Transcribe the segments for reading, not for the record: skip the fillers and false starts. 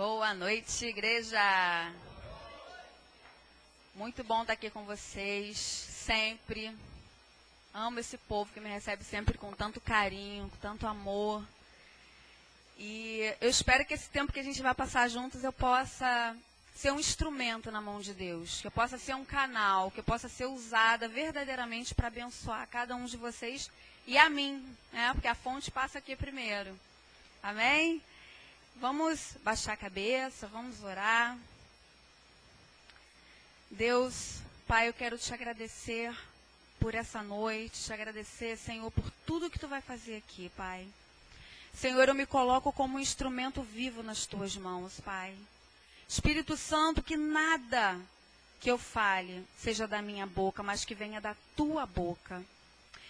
Boa noite, igreja. Muito bom estar aqui com vocês, sempre. Amo esse povo que me recebe sempre com tanto carinho, com tanto amor. E eu espero que esse tempo que a gente vai passar juntos eu possa ser um instrumento na mão de Deus, que eu possa ser um canal, que eu possa ser usada verdadeiramente para abençoar cada um de vocês e a mim, né? Porque a fonte passa aqui primeiro. Amém? Vamos baixar a cabeça, vamos orar. Deus, Pai, eu quero te agradecer por essa noite, te agradecer, Senhor, por tudo que tu vai fazer aqui, Pai. Senhor, eu me coloco como um instrumento vivo nas tuas mãos, Pai. Espírito Santo, que nada que eu fale seja da minha boca, mas que venha da tua boca.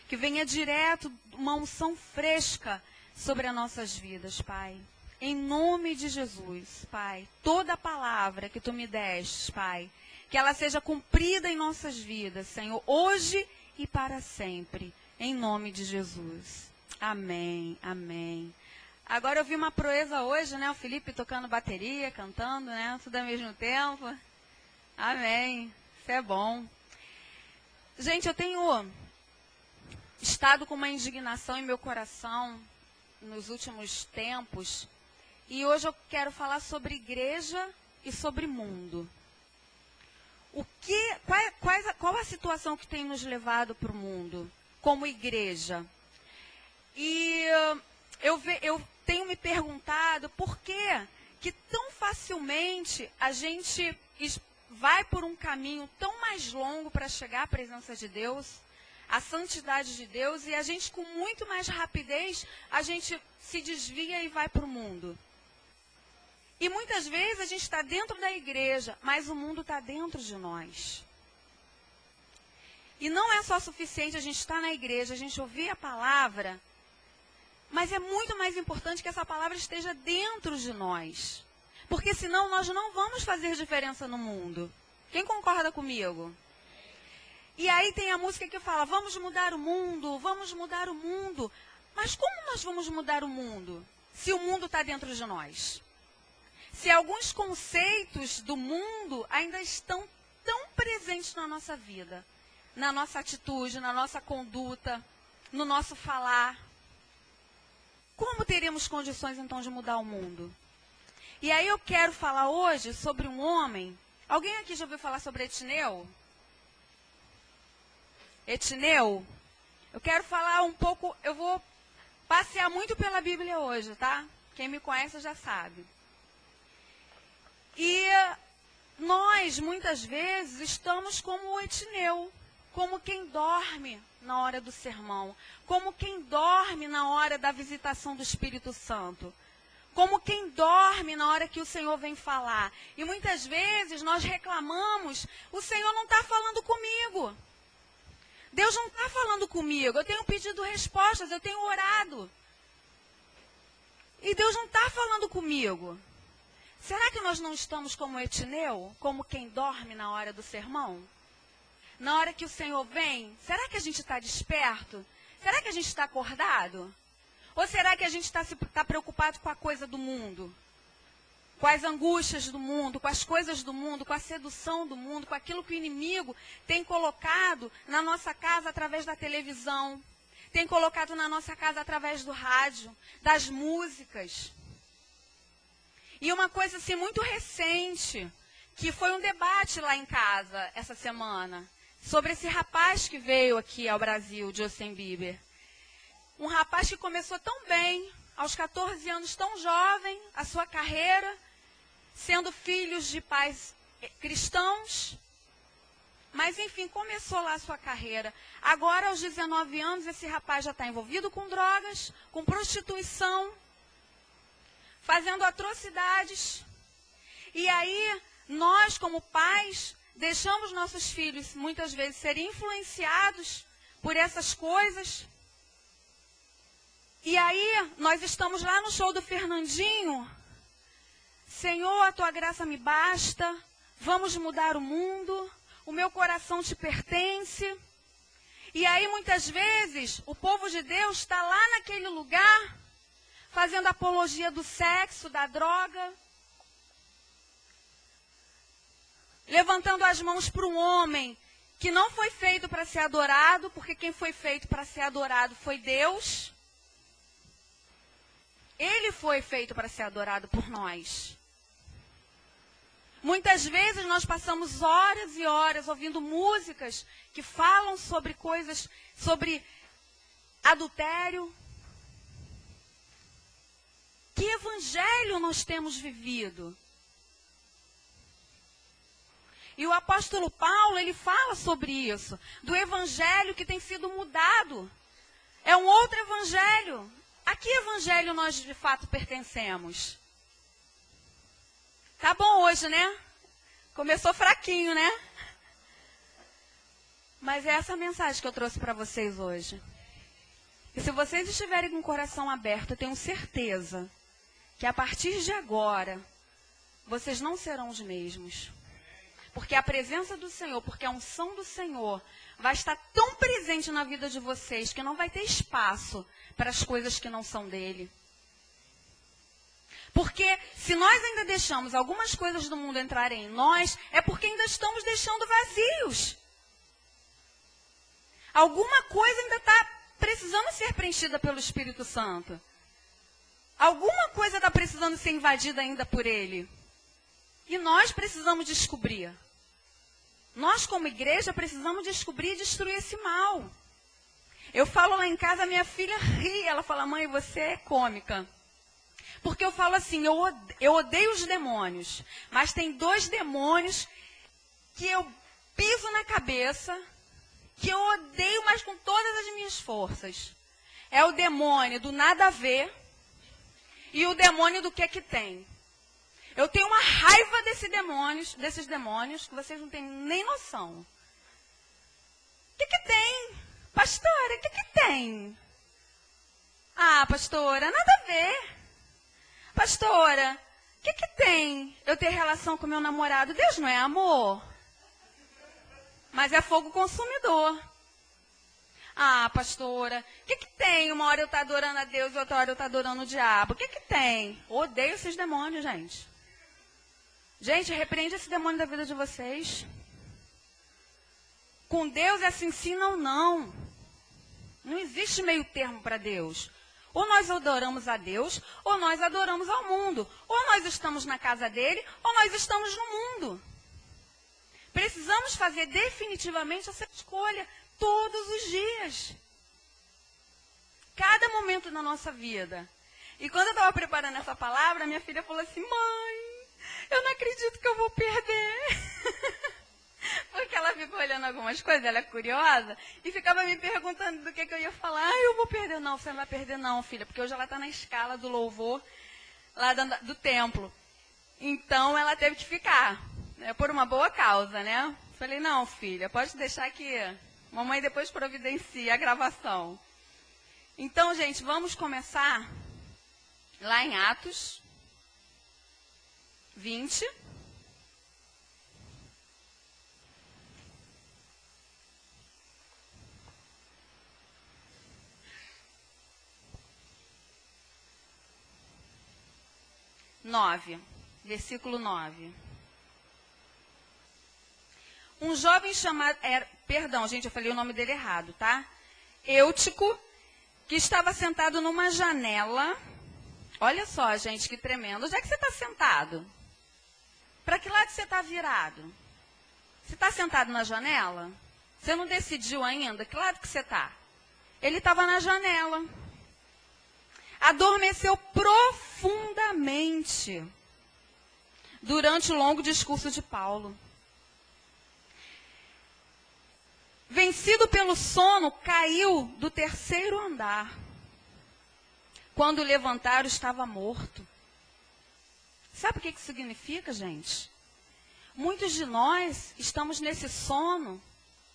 Que venha direto uma unção fresca sobre as nossas vidas, Pai. Em nome de Jesus, Pai, toda palavra que tu me deste, Pai, que ela seja cumprida em nossas vidas, Senhor, hoje e para sempre, em nome de Jesus. Amém, amém. Agora eu vi uma proeza hoje, né, o Felipe tocando bateria, cantando, né, tudo ao mesmo tempo. Amém, isso é bom. Gente, eu tenho estado com uma indignação em meu coração nos últimos tempos. E hoje eu quero falar sobre igreja e sobre mundo. Qual a situação que tem nos levado para o mundo, como igreja? E eu tenho me perguntado por que tão facilmente a gente vai por um caminho tão mais longo para chegar à presença de Deus, à santidade de Deus, e a gente com muito mais rapidez, a gente se desvia e vai para o mundo. E muitas vezes a gente está dentro da igreja, mas o mundo está dentro de nós. E não é só suficiente a gente estar na igreja, a gente ouvir a palavra, mas é muito mais importante que essa palavra esteja dentro de nós. Porque senão nós não vamos fazer diferença no mundo. Quem concorda comigo? E aí tem a música que fala, vamos mudar o mundo, vamos mudar o mundo. Mas como nós vamos mudar o mundo se o mundo está dentro de nós? Se alguns conceitos do mundo ainda estão tão presentes na nossa vida, na nossa atitude, na nossa conduta, no nosso falar, como teríamos condições então de mudar o mundo? E aí eu quero falar hoje sobre um homem. Alguém aqui já ouviu falar sobre Etineu? Etineu? Eu quero falar um pouco, eu vou passear muito pela Bíblia hoje, tá? Quem me conhece já sabe. E nós, muitas vezes, estamos como o Etineu, como quem dorme na hora do sermão, como quem dorme na hora da visitação do Espírito Santo, como quem dorme na hora que o Senhor vem falar. E muitas vezes nós reclamamos, o Senhor não está falando comigo. Deus não está falando comigo, eu tenho pedido respostas, eu tenho orado. E Deus não está falando comigo. Será que nós não estamos como Etineu, como quem dorme na hora do sermão? Na hora que o Senhor vem, será que a gente está desperto? Será que a gente está acordado? Ou será que a gente está preocupado com a coisa do mundo? Com as angústias do mundo, com as coisas do mundo, com a sedução do mundo, com aquilo que o inimigo tem colocado na nossa casa através da televisão, tem colocado na nossa casa através do rádio, das músicas. E uma coisa assim muito recente, que foi um debate lá em casa essa semana, sobre esse rapaz que veio aqui ao Brasil, Justin Bieber. Um rapaz que começou tão bem, aos 14 anos, tão jovem, a sua carreira, sendo filhos de pais cristãos. Mas, enfim, começou lá a sua carreira. Agora, aos 19 anos, esse rapaz já está envolvido com drogas, com prostituição, fazendo atrocidades. E aí, nós, como pais, deixamos nossos filhos, muitas vezes, serem influenciados por essas coisas. E aí, nós estamos lá no show do Fernandinho. Senhor, a tua graça me basta. Vamos mudar o mundo. O meu coração te pertence. E aí, muitas vezes, o povo de Deus está lá naquele lugar, fazendo apologia do sexo, da droga, levantando as mãos para um homem que não foi feito para ser adorado, porque quem foi feito para ser adorado foi Deus. Ele foi feito para ser adorado por nós. Muitas vezes nós passamos horas e horas ouvindo músicas que falam sobre coisas, sobre adultério. Que evangelho nós temos vivido? E o apóstolo Paulo, ele fala sobre isso, do evangelho que tem sido mudado. É um outro evangelho. A que evangelho nós de fato pertencemos? Tá bom hoje, né? Começou fraquinho, né? Mas é essa a mensagem que eu trouxe para vocês hoje. E se vocês estiverem com o coração aberto, eu tenho certeza que a partir de agora, vocês não serão os mesmos. Porque a presença do Senhor, porque a unção do Senhor vai estar tão presente na vida de vocês que não vai ter espaço para as coisas que não são dele. Porque se nós ainda deixamos algumas coisas do mundo entrarem em nós, é porque ainda estamos deixando vazios. Alguma coisa ainda está precisando ser preenchida pelo Espírito Santo. Alguma coisa está precisando ser invadida ainda por ele. E nós precisamos descobrir. Nós, como igreja, precisamos descobrir e destruir esse mal. Eu falo lá em casa, minha filha ri. Ela fala, mãe, você é cômica. Porque eu falo assim, eu odeio os demônios. Mas tem 2 demônios que eu piso na cabeça, que eu odeio, mas com todas as minhas forças. É o demônio do nada a ver e o demônio do que tem. Eu tenho uma raiva desses demônios, que vocês não têm nem noção. O que tem? Pastora, o que tem? Ah, pastora, nada a ver. Pastora, o que tem eu ter relação com meu namorado? Deus não é amor, mas é fogo consumidor. Ah, pastora, o que tem? Uma hora eu estou adorando a Deus e outra hora eu estou adorando o diabo. O que tem? Odeio esses demônios, gente. Gente, repreende esse demônio da vida de vocês. Com Deus é assim, sim ou não. Não existe meio termo para Deus. Ou nós adoramos a Deus, ou nós adoramos ao mundo. Ou nós estamos na casa dele, ou nós estamos no mundo. Precisamos fazer definitivamente essa escolha todos os dias. Cada momento da nossa vida. E quando eu estava preparando essa palavra, minha filha falou assim, mãe, eu não acredito que eu vou perder. Porque ela ficou olhando algumas coisas, ela é curiosa, e ficava me perguntando do que eu ia falar. Ah, eu vou perder. Não, você não vai perder não, filha, porque hoje ela está na escala do louvor lá do templo. Então, ela teve que ficar, né, por uma boa causa, né? Falei, não, filha, pode deixar que mamãe depois providencia a gravação. Então, gente, vamos começar lá em Atos 20. Versículo 9. Um jovem chamado... Perdão, gente, eu falei o nome dele errado, tá? Eutico, que estava sentado numa janela. Olha só, gente, que tremendo. Onde é que você está sentado? Para que lado você está virado? Você está sentado na janela? Você não decidiu ainda? Que lado que você está? Ele estava na janela. Adormeceu profundamente durante o longo discurso de Paulo. Vencido pelo sono, caiu do 3º andar. Quando levantaram, estava morto. Sabe o que isso significa, gente? Muitos de nós estamos nesse sono,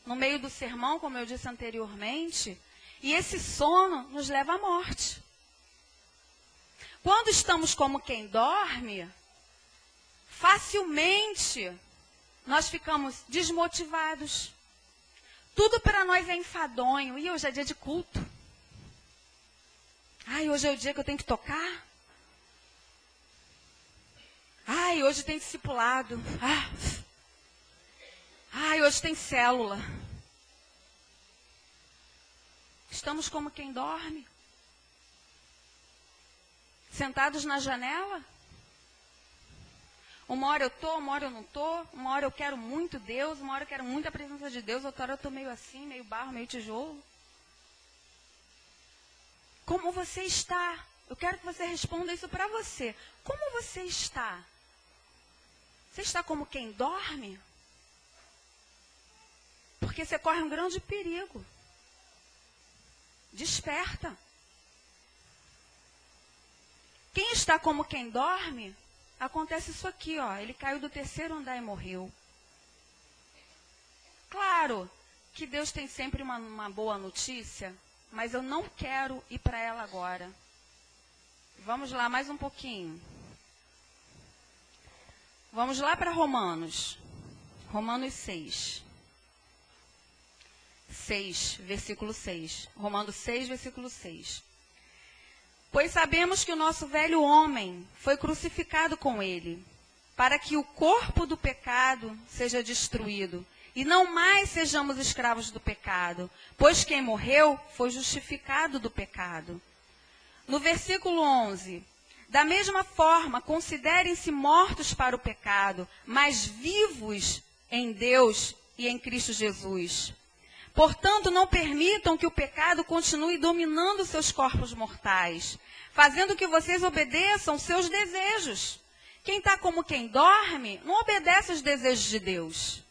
no meio do sermão, como eu disse anteriormente, e esse sono nos leva à morte. Quando estamos como quem dorme, facilmente nós ficamos desmotivados. Tudo para nós é enfadonho. E hoje é dia de culto. Ai, hoje é o dia que eu tenho que tocar. Ai, hoje tem discipulado. Ai, hoje tem célula. Estamos como quem dorme. Sentados na janela. Uma hora eu estou, uma hora eu não estou. Uma hora eu quero muito Deus, uma hora eu quero muito a presença de Deus. Outra hora eu estou meio assim, meio barro, meio tijolo. Como você está? Eu quero que você responda isso para você. Como você está? Você está como quem dorme? Porque você corre um grande perigo. Desperta. Quem está como quem dorme, acontece isso aqui, ó. Ele caiu do 3º andar e morreu. Claro que Deus tem sempre uma boa notícia, mas eu não quero ir para ela agora. Vamos lá mais um pouquinho. Vamos lá para Romanos. Romanos 6. 6, versículo 6. Romanos 6, versículo 6. Pois sabemos que o nosso velho homem foi crucificado com ele, para que o corpo do pecado seja destruído, e não mais sejamos escravos do pecado, pois quem morreu foi justificado do pecado. No versículo 11, da mesma forma, considerem-se mortos para o pecado, mas vivos em Deus e em Cristo Jesus. Portanto, não permitam que o pecado continue dominando seus corpos mortais, fazendo que vocês obedeçam seus desejos. Quem está como quem dorme, não obedece aos desejos de Deus.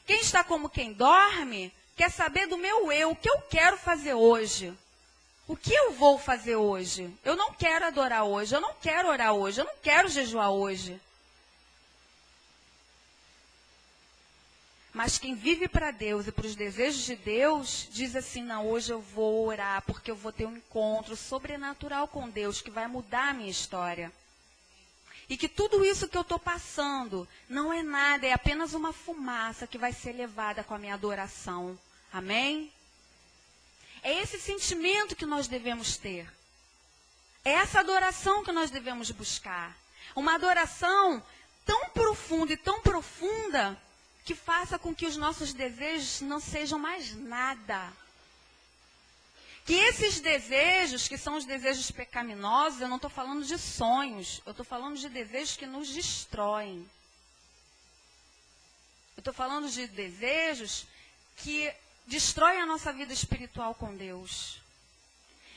Quem está como quem dorme, quer saber do meu eu, o que eu quero fazer hoje. O que eu vou fazer hoje? Eu não quero adorar hoje, eu não quero orar hoje, eu não quero jejuar hoje. Mas quem vive para Deus e para os desejos de Deus, diz assim, não, hoje eu vou orar, porque eu vou ter um encontro sobrenatural com Deus, que vai mudar a minha história. E que tudo isso que eu estou passando não é nada, é apenas uma fumaça que vai ser levada com a minha adoração. Amém? É esse sentimento que nós devemos ter. É essa adoração que nós devemos buscar. Uma adoração tão profunda e tão profunda, que faça com que os nossos desejos não sejam mais nada. Que esses desejos, que são os desejos pecaminosos, eu não estou falando de sonhos, eu estou falando de desejos que nos destroem. Eu estou falando de desejos que destroem a nossa vida espiritual com Deus.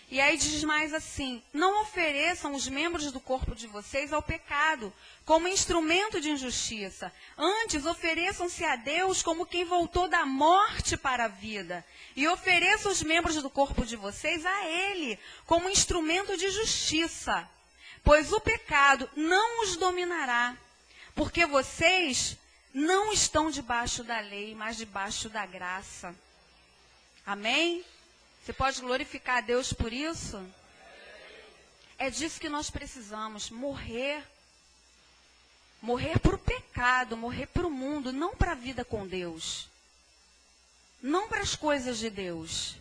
E aí diz mais assim, não ofereçam os membros do corpo de vocês ao pecado, como instrumento de injustiça. Antes, ofereçam-se a Deus como quem voltou da morte para a vida. E ofereçam os membros do corpo de vocês a Ele, como instrumento de justiça. Pois o pecado não os dominará, porque vocês não estão debaixo da lei, mas debaixo da graça. Amém? Você pode glorificar a Deus por isso? É disso que nós precisamos, morrer. Morrer para o pecado, morrer para o mundo, não para a vida com Deus. Não para as coisas de Deus.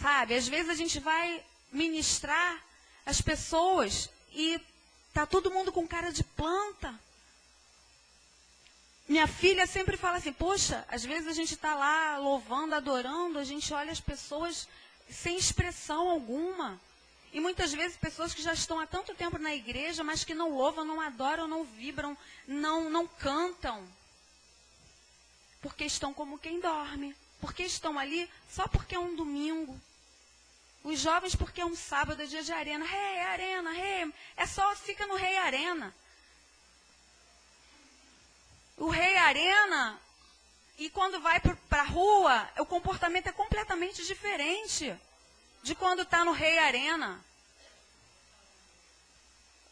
Sabe, às vezes a gente vai ministrar as pessoas e tá todo mundo com cara de planta. Minha filha sempre fala assim, poxa, às vezes a gente está lá louvando, adorando, a gente olha as pessoas sem expressão alguma. E muitas vezes pessoas que já estão há tanto tempo na igreja, mas que não louvam, não adoram, não vibram, não cantam. Porque estão como quem dorme. Porque estão ali só porque é um domingo. Os jovens porque é um sábado, é dia de arena. Rei, arena, rei. É só, fica no Rei Arena. O Rei Arena, e quando vai para a rua, o comportamento é completamente diferente de quando está no Rei Arena.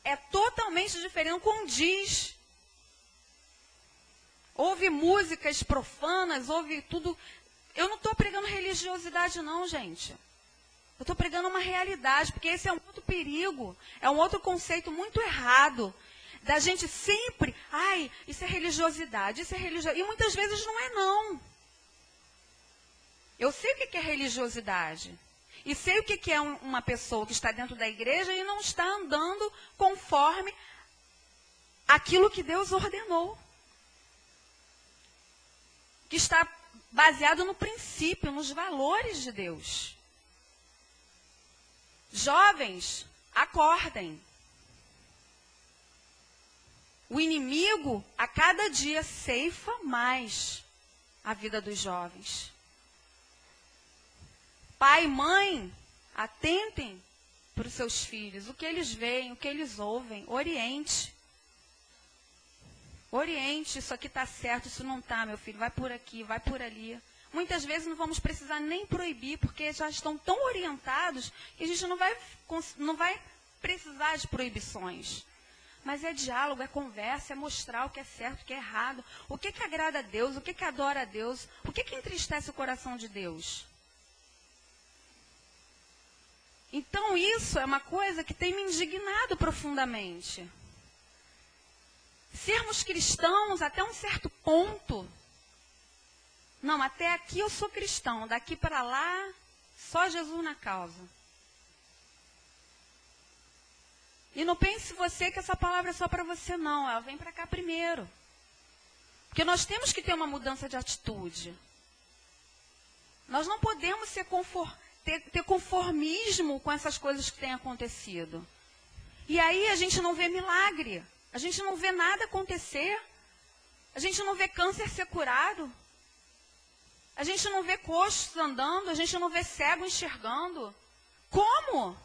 É totalmente diferente, não condiz. Ouve músicas profanas, ouve tudo. Eu não estou pregando religiosidade não, gente. Eu estou pregando uma realidade, porque esse é um outro perigo, é um outro conceito muito errado. Da gente sempre, ai, isso é religiosidade, isso é religiosidade. E muitas vezes não é não. Eu sei o que é religiosidade. E sei o que é uma pessoa que está dentro da igreja e não está andando conforme aquilo que Deus ordenou. que está baseado no princípio, nos valores de Deus. Jovens, acordem. O inimigo, a cada dia, ceifa mais a vida dos jovens. Pai e mãe, atentem para os seus filhos, o que eles veem, o que eles ouvem, oriente. Oriente, isso aqui está certo, isso não está, meu filho, vai por aqui, vai por ali. Muitas vezes não vamos precisar nem proibir, porque já estão tão orientados que a gente não vai precisar de proibições. Mas é diálogo, é conversa, é mostrar o que é certo, o que é errado, o que agrada a Deus, o que adora a Deus, o que entristece o coração de Deus. Então isso é uma coisa que tem me indignado profundamente. Sermos cristãos até um certo ponto. Não, até aqui eu sou cristão, daqui para lá, só Jesus na causa. E não pense você que essa palavra é só para você, não. Ela vem para cá primeiro. Porque nós temos que ter uma mudança de atitude. Nós não podemos ter conformismo com essas coisas que têm acontecido. E aí a gente não vê milagre. A gente não vê nada acontecer. A gente não vê câncer ser curado. A gente não vê coxos andando. A gente não vê cego enxergando. Como?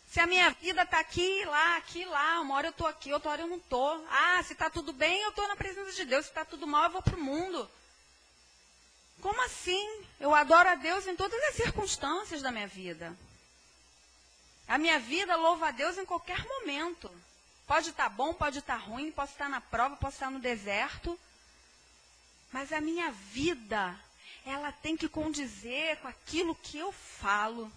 Se a minha vida está aqui, lá, uma hora eu estou aqui, outra hora eu não estou. Ah, se está tudo bem, eu estou na presença de Deus. Se está tudo mal, eu vou para o mundo. Como assim? Eu adoro a Deus em todas as circunstâncias da minha vida. A minha vida louva a Deus em qualquer momento. Pode estar bom, pode estar ruim, posso estar na prova, posso estar no deserto. Mas a minha vida, ela tem que condizer com aquilo que eu falo.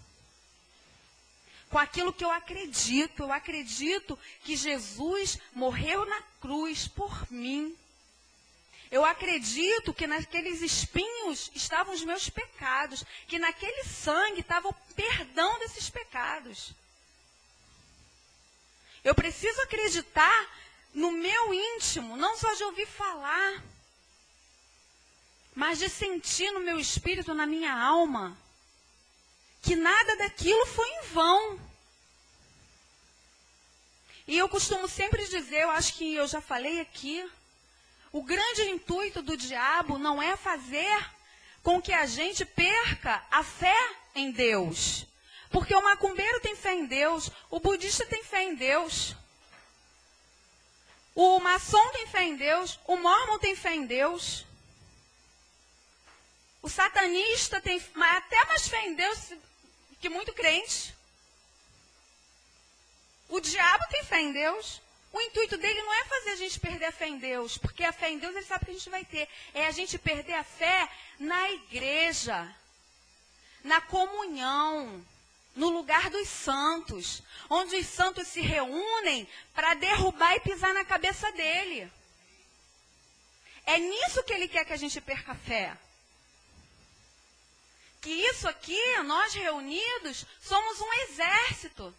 Com aquilo que eu acredito. Eu acredito que Jesus morreu na cruz por mim. Eu acredito que naqueles espinhos estavam os meus pecados. Que naquele sangue estava o perdão desses pecados. Eu preciso acreditar no meu íntimo, não só de ouvir falar, mas de sentir no meu espírito, na minha alma, que nada daquilo foi em vão. E eu costumo sempre dizer, eu acho que eu já falei aqui, o grande intuito do diabo não é fazer com que a gente perca a fé em Deus. Porque o macumbeiro tem fé em Deus, o budista tem fé em Deus, o maçom tem fé em Deus, o mórmon tem fé em Deus, o satanista tem até mais fé em Deus que muito crente. O diabo tem fé em Deus. O intuito dele não é fazer a gente perder a fé em Deus, porque a fé em Deus ele sabe que a gente vai ter. É a gente perder a fé na igreja, na comunhão, no lugar dos santos, onde os santos se reúnem para derrubar e pisar na cabeça dele. É nisso que ele quer que a gente perca a fé. Que isso aqui, nós reunidos, somos um exército.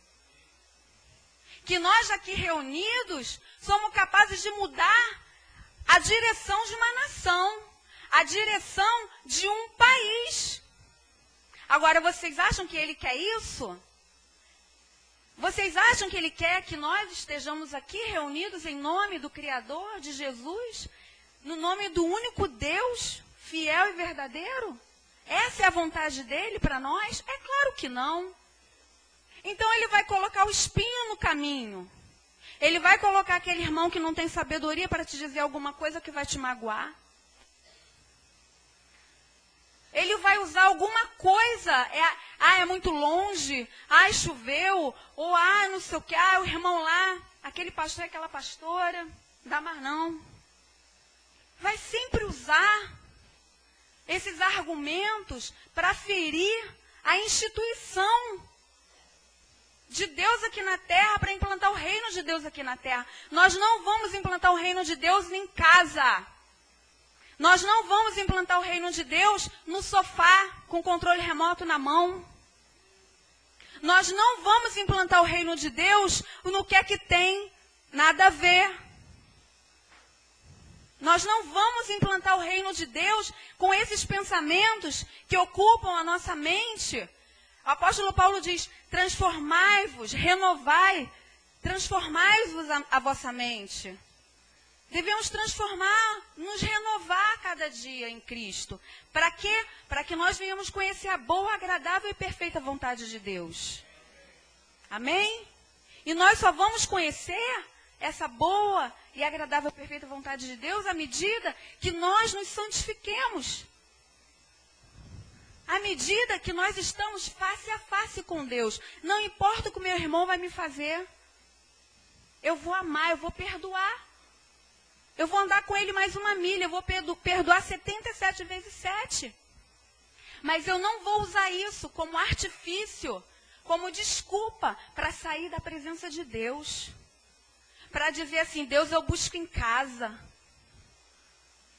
Que nós aqui reunidos somos capazes de mudar a direção de uma nação, a direção de um país. Agora, vocês acham que ele quer isso? Vocês acham que ele quer que nós estejamos aqui reunidos em nome do Criador, de Jesus? No nome do único Deus, fiel e verdadeiro? Essa é a vontade dele para nós? É claro que não. Então ele vai colocar o espinho no caminho. Ele vai colocar aquele irmão que não tem sabedoria para te dizer alguma coisa que vai te magoar. Ele vai usar alguma coisa, é muito longe, choveu, ou não sei o que, o irmão lá, aquele pastor, aquela pastora, não dá mais não. Vai sempre usar esses argumentos para ferir a instituição de Deus aqui na terra, para implantar o reino de Deus aqui na terra. Nós não vamos implantar o reino de Deus em casa. Nós não vamos implantar o reino de Deus no sofá, com o controle remoto na mão. Nós não vamos implantar o reino de Deus no que é que tem nada a ver. Nós não vamos implantar o reino de Deus com esses pensamentos que ocupam a nossa mente. O apóstolo Paulo diz, transformai-vos, transformai-vos a vossa mente. Devemos transformar, nos renovar cada dia em Cristo. Para quê? Para que nós venhamos conhecer a boa, agradável e perfeita vontade de Deus. Amém? E nós só vamos conhecer essa boa e agradável e perfeita vontade de Deus à medida que nós nos santifiquemos. À medida que nós estamos face a face com Deus. Não importa o que o meu irmão vai me fazer. Eu vou amar, eu vou perdoar. Eu vou andar com ele mais uma milha, eu vou perdoar 77 vezes 7. Mas eu não vou usar isso como artifício, como desculpa para sair da presença de Deus. Para dizer assim, Deus eu busco em casa.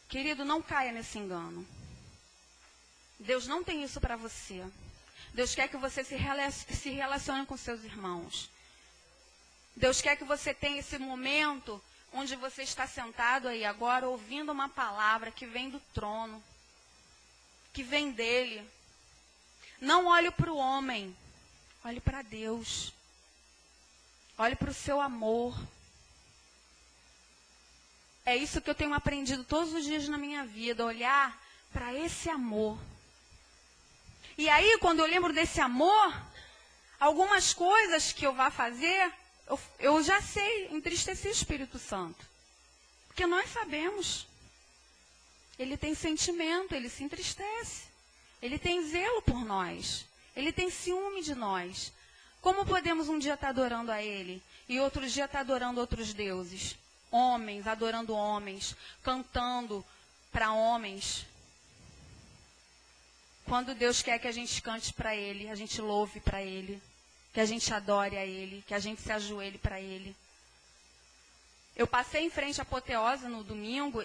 Querido, não caia nesse engano. Deus não tem isso para você. Deus quer que você se relacione com seus irmãos. Deus quer que você tenha esse momento onde você está sentado aí agora, ouvindo uma palavra que vem do trono, que vem dele. Não olhe para o homem, olhe para Deus. Olhe para o seu amor. É isso que eu tenho aprendido todos os dias na minha vida, olhar para esse amor. E aí, quando eu lembro desse amor, algumas coisas que eu vá fazer, eu já sei entristecer o Espírito Santo. Porque nós sabemos. Ele tem sentimento, ele se entristece. Ele tem zelo por nós. Ele tem ciúme de nós. Como podemos um dia estar adorando a ele e outro dia estar adorando outros deuses? Homens, adorando homens, cantando para homens. Quando Deus quer que a gente cante para ele, a gente louve para ele, que a gente adore a ele, que a gente se ajoelhe para ele. Eu passei em frente à Apoteose no domingo,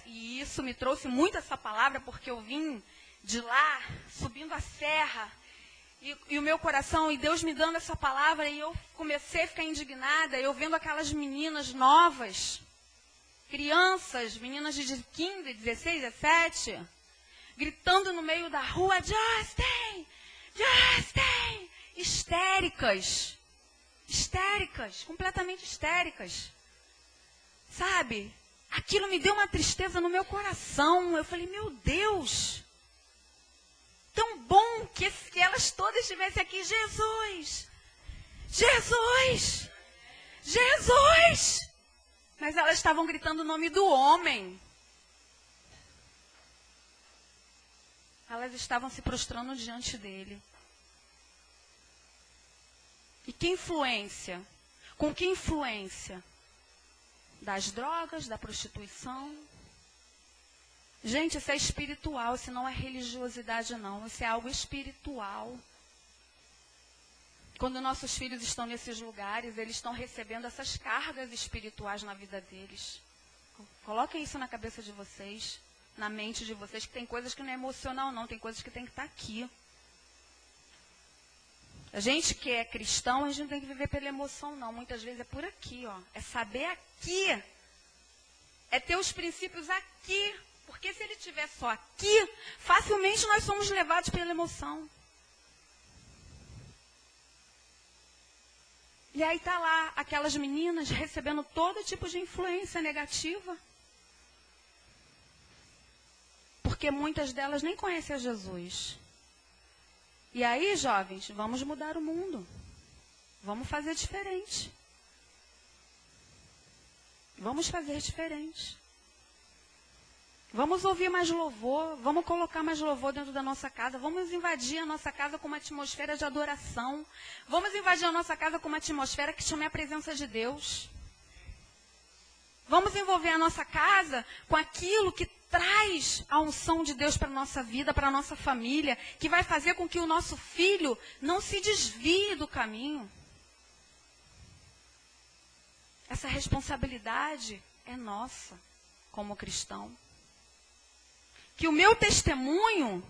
e isso me trouxe muito essa palavra, porque eu vim de lá, subindo a serra, e o meu coração, e Deus me dando essa palavra, e eu comecei a ficar indignada, eu vendo aquelas meninas novas, crianças, meninas de 15, 16, 17, gritando no meio da rua, Justin, Justin, histéricas, completamente histéricas, sabe? Aquilo me deu uma tristeza no meu coração, eu falei, meu Deus, tão bom que elas todas estivessem aqui, Jesus, Jesus, Jesus, mas elas estavam gritando o nome do homem. Elas estavam se prostrando diante dele. E que influência? Com que influência? Das drogas, da prostituição? Gente, isso é espiritual, isso não é religiosidade não, isso é algo espiritual. Quando nossos filhos estão nesses lugares, eles estão recebendo essas cargas espirituais na vida deles. Coloquem isso na cabeça de vocês. Na mente de vocês, que tem coisas que não é emocional não, tem coisas que tem que estar aqui. A gente que é cristão, a gente não tem que viver pela emoção não, muitas vezes é por aqui, ó. É saber aqui, é ter os princípios aqui, porque se ele estiver só aqui, facilmente nós somos levados pela emoção. E aí tá lá, aquelas meninas recebendo todo tipo de influência negativa. Porque muitas delas nem conhecem a Jesus. E aí, jovens, vamos mudar o mundo. Vamos fazer diferente. Vamos fazer diferente. Vamos ouvir mais louvor, vamos colocar mais louvor dentro da nossa casa, vamos invadir a nossa casa com uma atmosfera de adoração. Vamos invadir a nossa casa com uma atmosfera que chame a presença de Deus. Vamos envolver a nossa casa com aquilo que traz a unção de Deus para a nossa vida, para a nossa família, que vai fazer com que o nosso filho não se desvie do caminho. Essa responsabilidade é nossa, como cristão. Que o meu testemunho,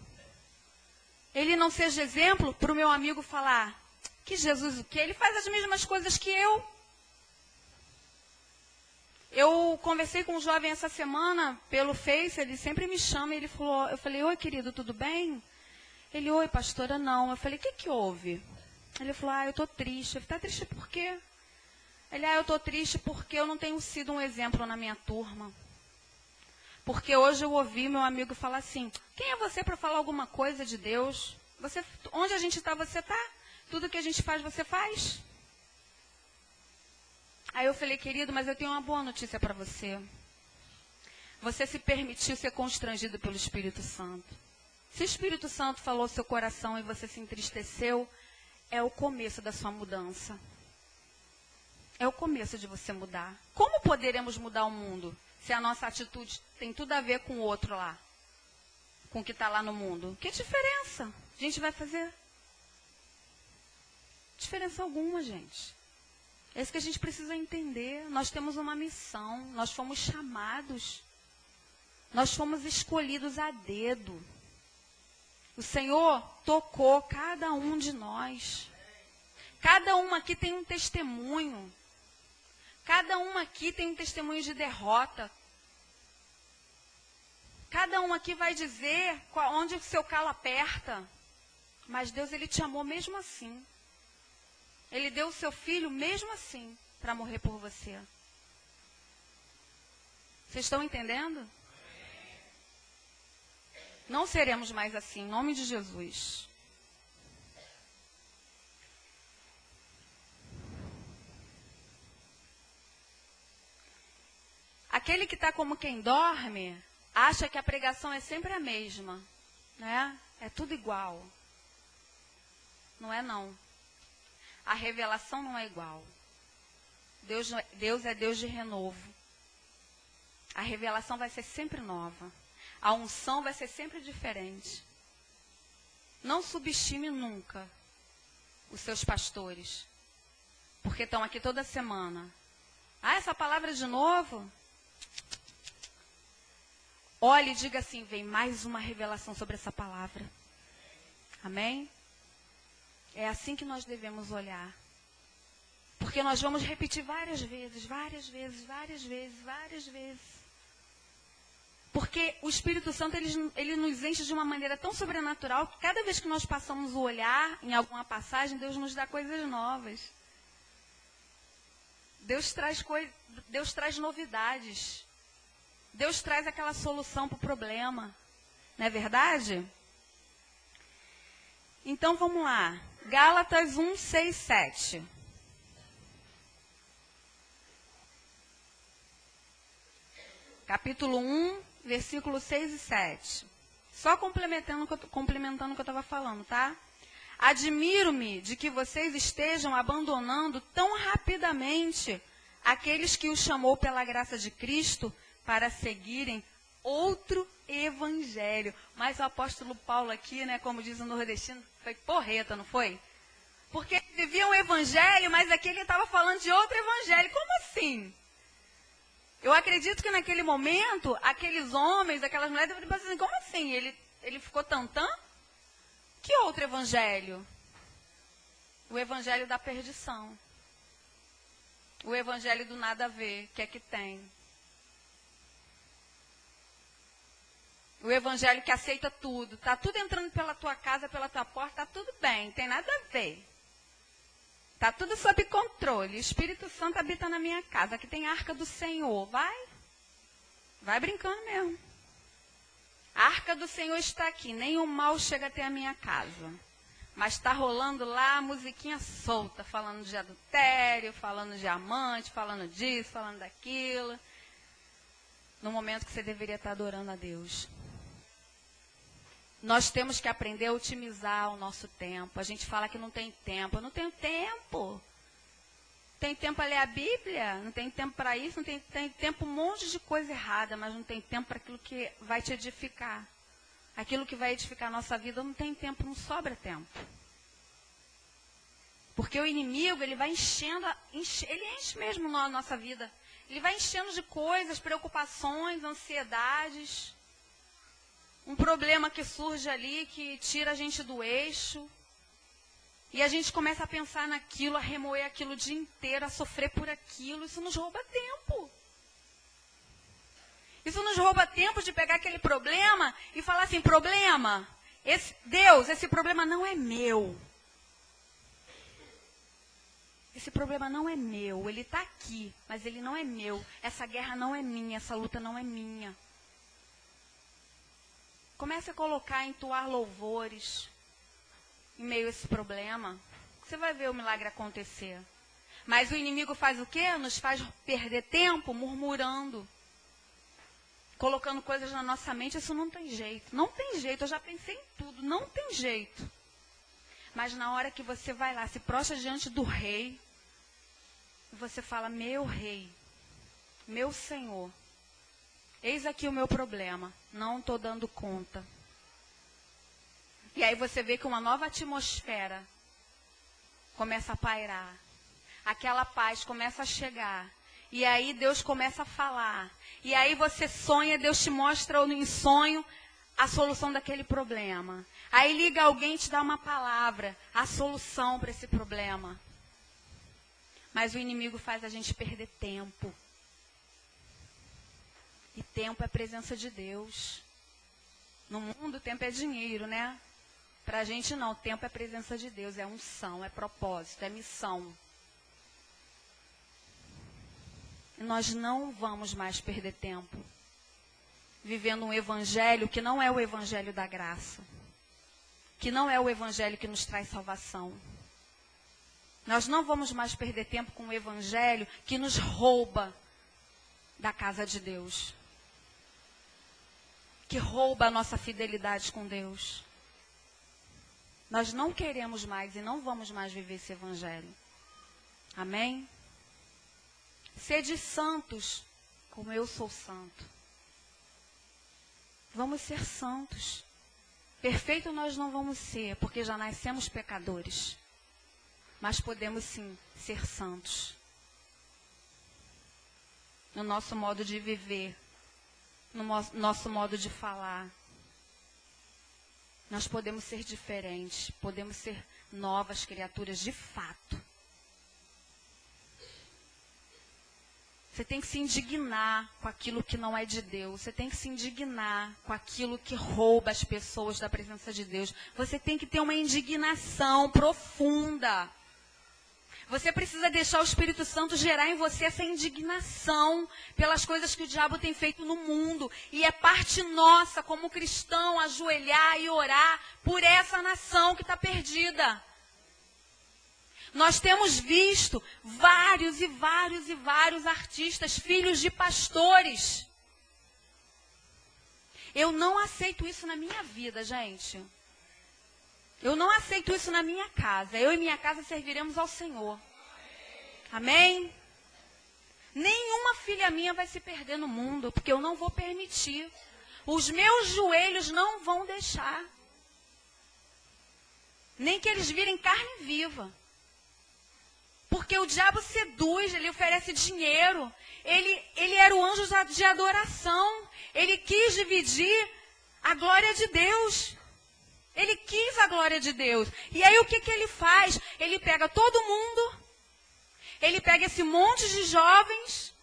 ele não seja exemplo para o meu amigo falar, que Jesus o quê? Ele faz as mesmas coisas que eu. Eu conversei com um jovem essa semana pelo Face, ele sempre me chama, e ele falou, eu falei, oi querido, tudo bem? Ele, oi pastora, não. Eu falei, o que houve? Ele falou, eu estou triste. Eu falei, tá triste por quê? Ele, eu estou triste porque eu não tenho sido um exemplo na minha turma. Porque hoje eu ouvi meu amigo falar assim, quem é você para falar alguma coisa de Deus? Onde a gente está, você está? Tudo que a gente faz, você faz? Aí eu falei, querido, mas eu tenho uma boa notícia para você. Você se permitiu ser constrangido pelo Espírito Santo. Se o Espírito Santo falou ao seu coração e você se entristeceu, é o começo da sua mudança. É o começo de você mudar. Como poderemos mudar o mundo se a nossa atitude tem tudo a ver com o outro lá? Com o que está lá no mundo? Que diferença a gente vai fazer? Diferença alguma, gente. É isso que a gente precisa entender. Nós temos uma missão, nós fomos chamados, nós fomos escolhidos a dedo. O Senhor tocou cada um de nós. Cada um aqui tem um testemunho. Cada um aqui tem um testemunho de derrota. Cada um aqui vai dizer onde o seu calo aperta. Mas Deus, Ele te amou mesmo assim. Ele deu o seu filho mesmo assim para morrer por você. Vocês estão entendendo? Não seremos mais assim, em nome de Jesus. Aquele que está como quem dorme, acha que a pregação é sempre a mesma, né? É tudo igual. Não é não. A revelação não é igual. Deus é Deus de renovo. A revelação vai ser sempre nova. A unção vai ser sempre diferente. Não subestime nunca os seus pastores, porque estão aqui toda semana. Essa palavra de novo? Olhe e diga assim, vem mais uma revelação sobre essa palavra. Amém? É assim que nós devemos olhar. Porque nós vamos repetir várias vezes, várias vezes, várias vezes, várias vezes. Porque o Espírito Santo, ele nos enche de uma maneira tão sobrenatural, que cada vez que nós passamos o olhar em alguma passagem, Deus nos dá coisas novas. Deus traz novidades. Deus traz aquela solução para o problema. Não é verdade? Então vamos lá. Gálatas 1, 6, 7. Capítulo 1, versículos 6 e 7. Só complementando o que eu estava falando, tá? Admiro-me de que vocês estejam abandonando tão rapidamente aqueles que o chamou pela graça de Cristo para seguirem outro evangelho. Mas o apóstolo Paulo aqui, né, como diz o nordestino, foi porreta, não foi? Porque ele vivia um evangelho, mas aqui ele estava falando de outro evangelho. Como assim? Eu acredito que naquele momento, aqueles homens, aquelas mulheres, deveriam pensar assim, como assim? Ele ficou tantã? Que outro evangelho? O evangelho da perdição. O evangelho do nada a ver, que é que tem. O evangelho que aceita tudo. Está tudo entrando pela tua casa, pela tua porta, está tudo bem, não tem nada a ver. Está tudo sob controle. O Espírito Santo habita na minha casa. Aqui tem a arca do Senhor. Vai brincando mesmo. A arca do Senhor está aqui. Nenhum mal chega até a minha casa. Mas está rolando lá a musiquinha solta. Falando de adultério, falando de amante, falando disso, falando daquilo. No momento que você deveria estar adorando a Deus. Nós temos que aprender a otimizar o nosso tempo. A gente fala que não tem tempo. Eu não tenho tempo. Tem tempo para ler a Bíblia? Não tem tempo para isso? Não tem tempo um monte de coisa errada, mas não tem tempo para aquilo que vai te edificar. Aquilo que vai edificar a nossa vida, não tem tempo, não sobra tempo. Porque o inimigo, ele vai enchendo, ele enche mesmo a nossa vida. Ele vai enchendo de coisas, preocupações, ansiedades. Um problema que surge ali, que tira a gente do eixo. E a gente começa a pensar naquilo, a remoer aquilo o dia inteiro, a sofrer por aquilo. Isso nos rouba tempo. Isso nos rouba tempo de pegar aquele problema e falar assim, problema, Deus, esse problema não é meu. Esse problema não é meu, ele está aqui, mas ele não é meu. Essa guerra não é minha, essa luta não é minha. Comece a colocar, entoar louvores em meio a esse problema. Você vai ver o milagre acontecer. Mas o inimigo faz o quê? Nos faz perder tempo murmurando. Colocando coisas na nossa mente, isso não tem jeito. Não tem jeito, eu já pensei em tudo, não tem jeito. Mas na hora que você vai lá, se prostra diante do rei, você fala, meu rei, meu senhor, eis aqui o meu problema, não estou dando conta. E aí você vê que uma nova atmosfera começa a pairar. Aquela paz começa a chegar. E aí Deus começa a falar. E aí você sonha, Deus te mostra em sonho a solução daquele problema. Aí liga alguém e te dá uma palavra, a solução para esse problema. Mas o inimigo faz a gente perder tempo. E tempo é presença de Deus. No mundo, tempo é dinheiro, né? Pra gente não, tempo é presença de Deus, é unção, é propósito, é missão. E nós não vamos mais perder tempo vivendo um evangelho que não é o evangelho da graça. Que não é o evangelho que nos traz salvação. Nós não vamos mais perder tempo com o evangelho que nos rouba da casa de Deus. Que rouba a nossa fidelidade com Deus. Nós não queremos mais e não vamos mais viver esse evangelho. Amém? Sede santos, como eu sou santo. Vamos ser santos. Perfeito nós não vamos ser, porque já nascemos pecadores. Mas podemos sim ser santos. No nosso modo de viver, no nosso modo de falar. Nós podemos ser diferentes, podemos ser novas criaturas de fato. Você tem que se indignar com aquilo que não é de Deus. Você tem que se indignar com aquilo que rouba as pessoas da presença de Deus. Você tem que ter uma indignação profunda. Você precisa deixar o Espírito Santo gerar em você essa indignação pelas coisas que o diabo tem feito no mundo. E é parte nossa, como cristão, ajoelhar e orar por essa nação que está perdida. Nós temos visto vários artistas, filhos de pastores. Eu não aceito isso na minha vida, gente. Eu não aceito isso na minha casa. Eu e minha casa serviremos ao Senhor. Amém? Nenhuma filha minha vai se perder no mundo, porque eu não vou permitir. Os meus joelhos não vão deixar. Nem que eles virem carne viva. Porque o diabo seduz, ele oferece dinheiro. Ele era o anjo de adoração. Ele quis dividir a glória de Deus. Ele quis a glória de Deus. E aí o que ele faz? Ele pega todo mundo, ele pega esse monte de jovens,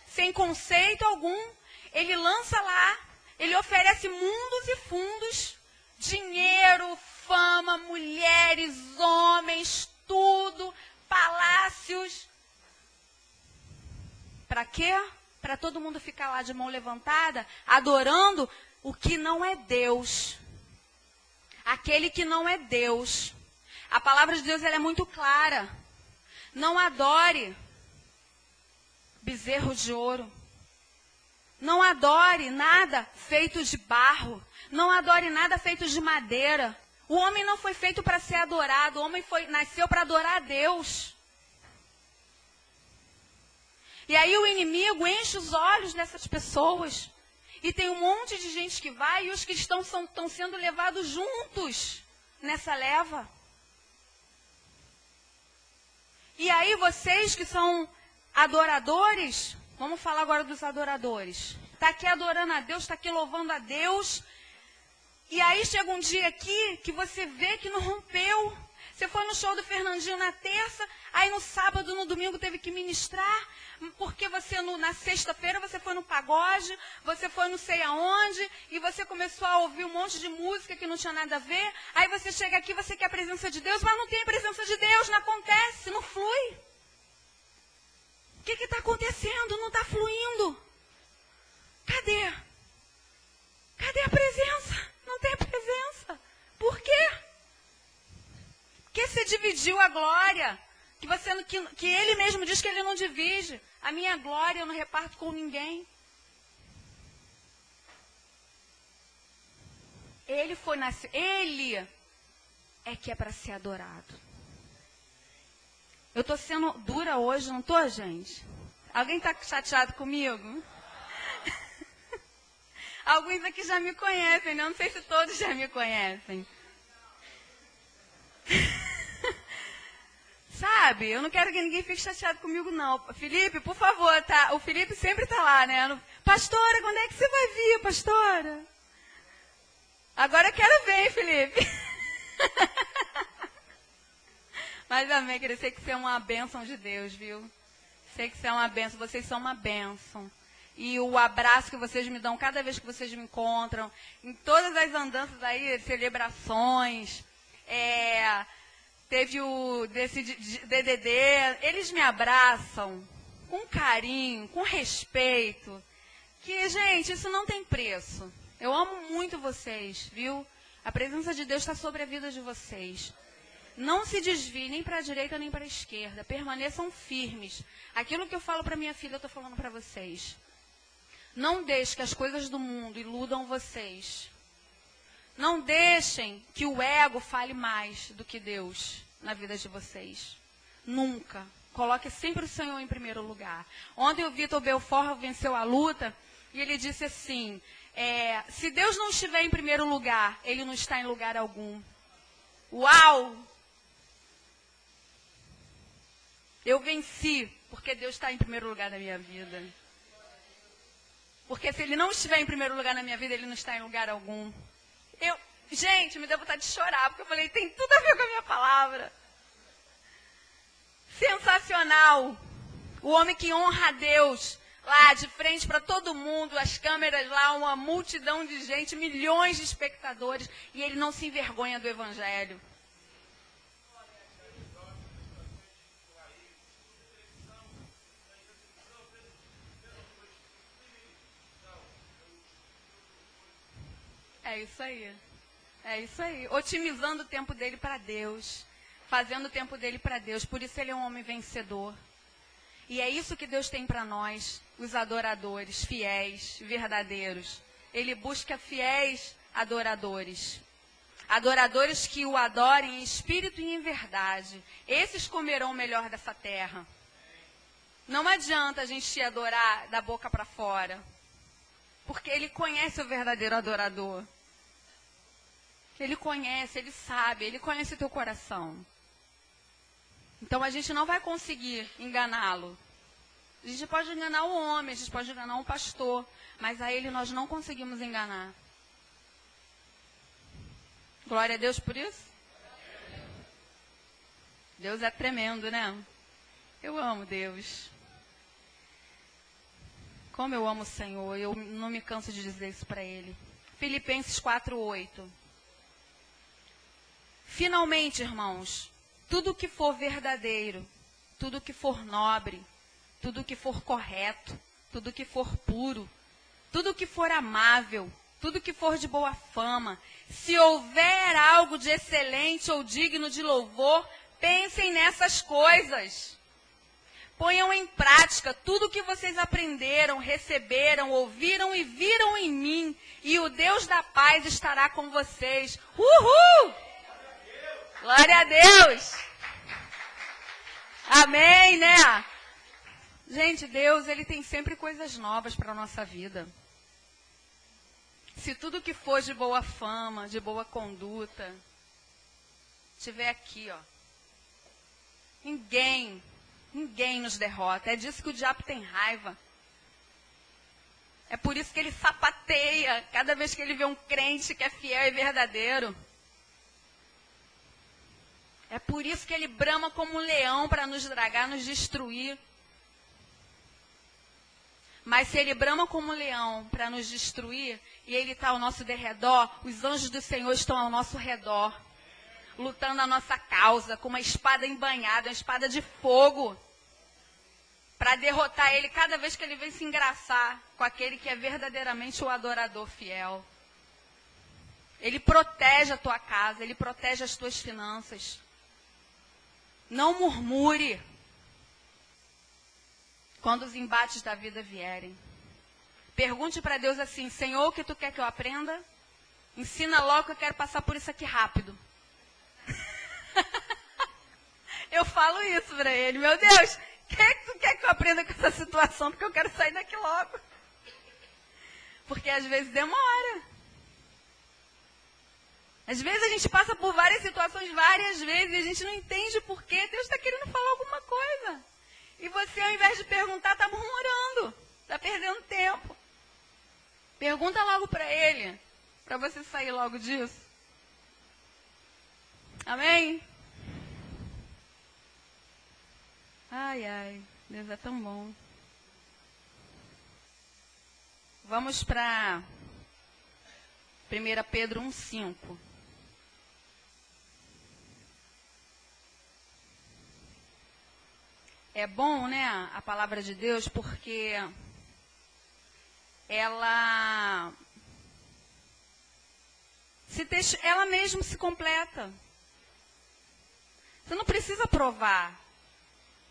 sem conceito algum, ele lança lá, ele oferece mundos e fundos, dinheiro, fama, mulheres, homens, tudo, palácios. Para quê? Para todo mundo ficar lá de mão levantada, adorando o que não é Deus. Aquele que não é Deus. A palavra de Deus ela é muito clara. Não adore bezerro de ouro. Não adore nada feito de barro. Não adore nada feito de madeira. O homem não foi feito para ser adorado. O homem nasceu para adorar a Deus. E aí o inimigo enche os olhos dessas pessoas. E tem um monte de gente que vai e os cristãos estão sendo levados juntos nessa leva. E aí vocês que são adoradores, vamos falar agora dos adoradores. Está aqui adorando a Deus, está aqui louvando a Deus. E aí chega um dia aqui que você vê que não rompeu. Você foi no show do Fernandinho na terça, aí no sábado, no domingo teve que ministrar, porque você na sexta-feira você foi no pagode, você foi não sei aonde, e você começou a ouvir um monte de música que não tinha nada a ver. Aí você chega aqui, você quer a presença de Deus, mas não tem a presença de Deus, não acontece, não flui. O que está acontecendo? Não está fluindo. Cadê? Cadê a presença? Não tem a presença. Por quê? Porque você dividiu a glória. Que ele mesmo diz que ele não divide. A minha glória eu não reparto com ninguém. Ele foi nascido. Ele é que é para ser adorado. Eu estou sendo dura hoje, não estou, gente? Alguém está chateado comigo? Alguns aqui já me conhecem, né? Eu não sei se todos já me conhecem. Sabe? Eu não quero que ninguém fique chateado comigo, não. Felipe, por favor, tá? O Felipe sempre tá lá, né? Pastora, quando é que você vai vir, pastora? Agora eu quero ver, hein, Felipe? Mas amém, querido. Sei que você é uma bênção de Deus, viu? Sei que você é uma bênção. Vocês são uma bênção. E o abraço que vocês me dão cada vez que vocês me encontram, em todas as andanças aí, celebrações, teve o desse DDD, eles me abraçam com carinho, com respeito, que, gente, isso não tem preço. Eu amo muito vocês, viu? A presença de Deus está sobre a vida de vocês. Não se desviem nem para a direita nem para a esquerda, permaneçam firmes. Aquilo que eu falo para minha filha, eu estou falando para vocês. Não deixe que as coisas do mundo iludam vocês. Não deixem que o ego fale mais do que Deus na vida de vocês. Nunca. Coloque sempre o Senhor em primeiro lugar. Ontem o Vitor Belfort venceu a luta e ele disse assim, se Deus não estiver em primeiro lugar, Ele não está em lugar algum. Uau! Eu venci porque Deus está em primeiro lugar na minha vida. Porque se Ele não estiver em primeiro lugar na minha vida, Ele não está em lugar algum. Gente, me deu vontade de chorar, porque eu falei, tem tudo a ver com a minha palavra. Sensacional. O homem que honra a Deus, lá de frente para todo mundo, as câmeras lá, uma multidão de gente, milhões de espectadores, e ele não se envergonha do Evangelho. É isso aí. É isso aí. Otimizando o tempo dele para Deus. Fazendo o tempo dele para Deus. Por isso ele é um homem vencedor. E é isso que Deus tem para nós, os adoradores, fiéis, verdadeiros. Ele busca fiéis adoradores. Adoradores que o adorem em espírito e em verdade. Esses comerão o melhor dessa terra. Não adianta a gente adorar da boca para fora. Porque ele conhece o verdadeiro adorador. Ele conhece, ele sabe, ele conhece o teu coração. Então a gente não vai conseguir enganá-lo. A gente pode enganar o homem, a gente pode enganar um pastor, mas a ele nós não conseguimos enganar. Glória a Deus por isso. Deus é tremendo, né? Eu amo Deus. Como eu amo o Senhor, eu não me canso de dizer isso para Ele. Filipenses 4:8. Finalmente, irmãos, tudo que for verdadeiro, tudo que for nobre, tudo que for correto, tudo que for puro, tudo que for amável, tudo que for de boa fama, se houver algo de excelente ou digno de louvor, pensem nessas coisas. Ponham em prática tudo o que vocês aprenderam, receberam, ouviram e viram em mim, e o Deus da paz estará com vocês. Uhul! Glória a Deus! Amém, né? Gente, Deus, Ele tem sempre coisas novas para a nossa vida. Se tudo que for de boa fama, de boa conduta, estiver aqui, ó. Ninguém nos derrota. É disso que o diabo tem raiva. É por isso que ele sapateia cada vez que ele vê um crente que é fiel e verdadeiro. É por isso que ele brama como um leão para nos dragar, nos destruir. Mas se ele brama como um leão para nos destruir, e ele está ao nosso derredor, os anjos do Senhor estão ao nosso redor, lutando a nossa causa, com uma espada embanhada, uma espada de fogo, para derrotar ele cada vez que ele vem se engraçar com aquele que é verdadeiramente o adorador fiel. Ele protege a tua casa, ele protege as tuas finanças. Não murmure quando os embates da vida vierem. Pergunte para Deus assim: Senhor, o que tu quer que eu aprenda? Ensina logo que eu quero passar por isso aqui rápido. Eu falo isso para ele: meu Deus, o que tu quer que eu aprenda com essa situação? Porque eu quero sair daqui logo. Porque às vezes demora. Às vezes a gente passa por várias situações, várias vezes, e a gente não entende por que Deus está querendo falar alguma coisa. E você, ao invés de perguntar, está murmurando, está perdendo tempo. Pergunta logo para Ele, para você sair logo disso. Amém? Ai, ai, Deus é tão bom. Vamos para 1 Pedro 1,5. É bom, né, a palavra de Deus, porque ela mesma se completa. Você não precisa provar.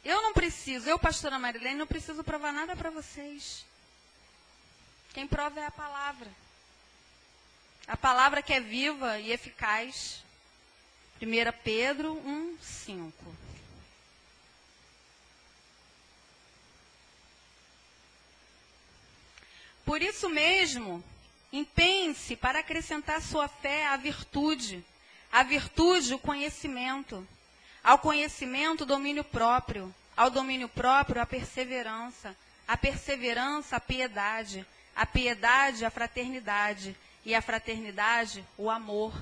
Eu não preciso, eu, pastora Marilene, não preciso provar nada para vocês. Quem prova é a palavra. A palavra que é viva e eficaz. 1 Pedro 1,5. Por isso mesmo, empenhe-se para acrescentar à sua fé a virtude, o conhecimento, ao conhecimento o domínio próprio, ao domínio próprio a perseverança, a piedade, a fraternidade e a fraternidade o amor.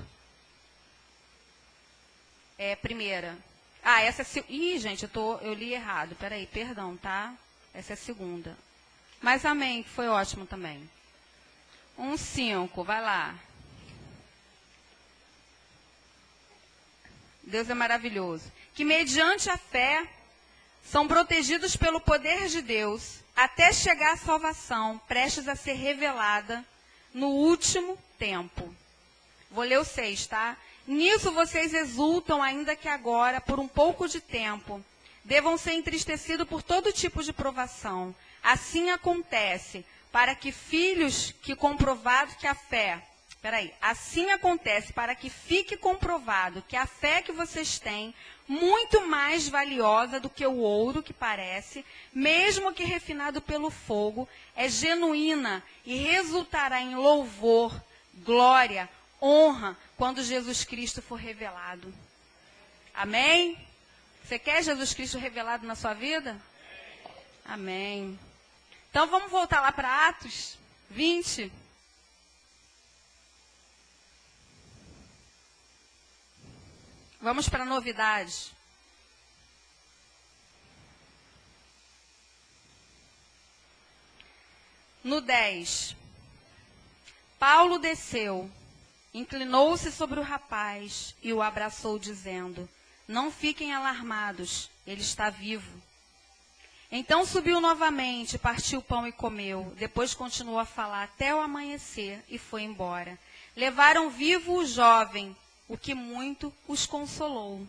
Primeira. Essa é Ih, gente, eu li errado. Peraí, perdão, tá? Essa é a segunda. Mas amém, foi ótimo também. 1,5, vai lá. Deus é maravilhoso. Que mediante a fé são protegidos pelo poder de Deus até chegar à salvação, prestes a ser revelada no último tempo. Vou ler o 6, tá? Nisso vocês exultam, ainda que agora, por um pouco de tempo, devam ser entristecidos por todo tipo de provação. Assim acontece, para que filhos que comprovado que a fé... Assim acontece para que fique comprovado que a fé que vocês têm, muito mais valiosa do que o ouro que parece, mesmo que refinado pelo fogo, é genuína e resultará em louvor, glória, honra, quando Jesus Cristo for revelado. Amém? Você quer Jesus Cristo revelado na sua vida? Amém. Então vamos voltar lá para Atos 20. Vamos para a novidade. No 10. Paulo desceu, inclinou-se sobre o rapaz e o abraçou, dizendo: não fiquem alarmados, ele está vivo. Então subiu novamente, partiu o pão e comeu. Depois continuou a falar até o amanhecer e foi embora. Levaram vivo o jovem, o que muito os consolou.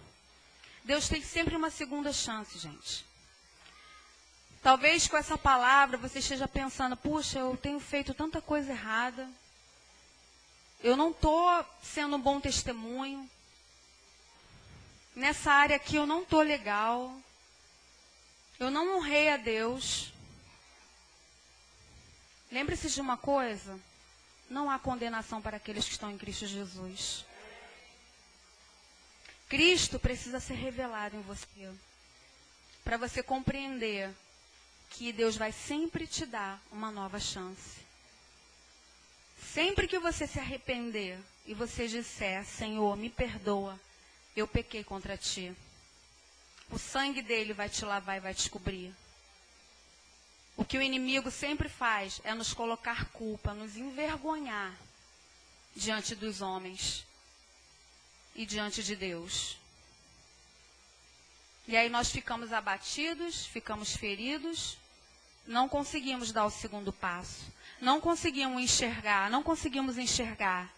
Deus tem sempre uma segunda chance, gente. Talvez com essa palavra você esteja pensando: puxa, eu tenho feito tanta coisa errada. Eu não estou sendo um bom testemunho. Nessa área aqui eu não estou legal. Eu não honrei a Deus. Lembre-se de uma coisa: não há condenação para aqueles que estão em Cristo Jesus. Cristo precisa ser revelado em você, para você compreender que Deus vai sempre te dar uma nova chance. Sempre que você se arrepender e você disser: Senhor, me perdoa, eu pequei contra ti. O sangue dele vai te lavar e vai te cobrir. O que o inimigo sempre faz é nos colocar culpa, nos envergonhar diante dos homens e diante de Deus. E aí nós ficamos abatidos, ficamos feridos, não conseguimos dar o segundo passo, não conseguimos enxergar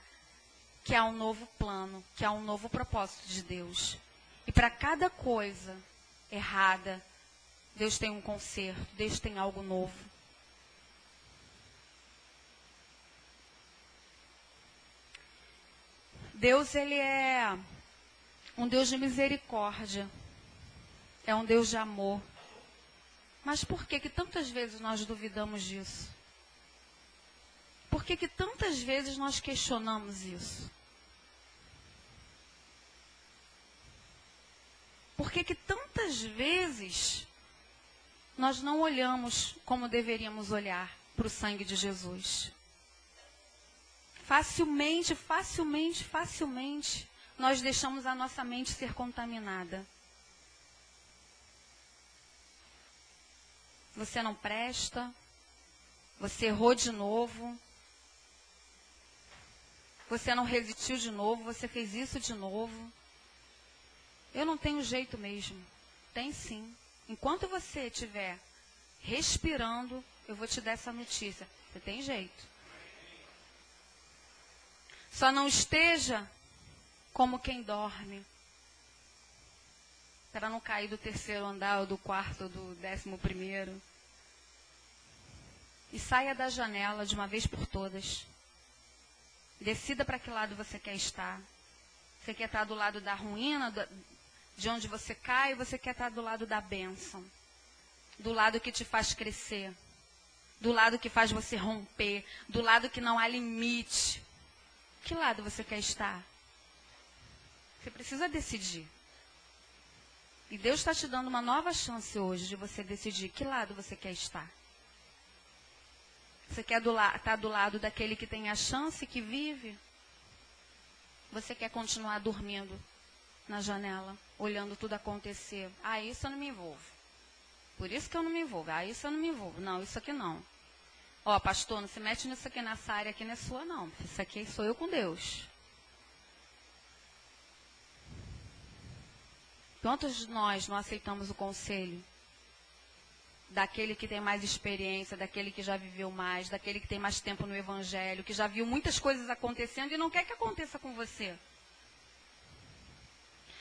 que há um novo plano, que há um novo propósito de Deus. E para cada coisa errada, Deus tem um conserto, Deus tem algo novo. Deus, ele é um Deus de misericórdia, é um Deus de amor. Mas por que tantas vezes nós duvidamos disso? Por que tantas vezes nós questionamos isso? Por que tantas vezes nós não olhamos como deveríamos olhar para o sangue de Jesus? Facilmente, nós deixamos a nossa mente ser contaminada. Você não presta, você errou de novo, você não resistiu de novo, você fez isso de novo. Eu não tenho jeito mesmo. Tem sim. Enquanto você estiver respirando, eu vou te dar essa notícia. Você tem jeito. Só não esteja como quem dorme. Para não cair do 3º andar, ou do 4º, ou do 11º. E saia da janela de uma vez por todas. Decida para que lado você quer estar. Você quer estar do lado da ruína, de onde você cai, ou você quer estar do lado da bênção? Do lado que te faz crescer. Do lado que faz você romper. Do lado que não há limite. Que lado você quer estar? Você precisa decidir. E Deus está te dando uma nova chance hoje de você decidir que lado você quer estar. Você quer estar do lado daquele que tem a chance, que vive? Você quer continuar dormindo na janela, olhando tudo acontecer? Ah, isso eu não me envolvo. Por isso que eu não me envolvo. Ah, isso eu não me envolvo. Não, isso aqui não. Ó, pastor, não se mete nisso aqui, nessa área aqui não é sua, não. Isso aqui sou eu com Deus. Quantos de nós não aceitamos o conselho daquele que tem mais experiência, daquele que já viveu mais, daquele que tem mais tempo no Evangelho, que já viu muitas coisas acontecendo e não quer que aconteça com você?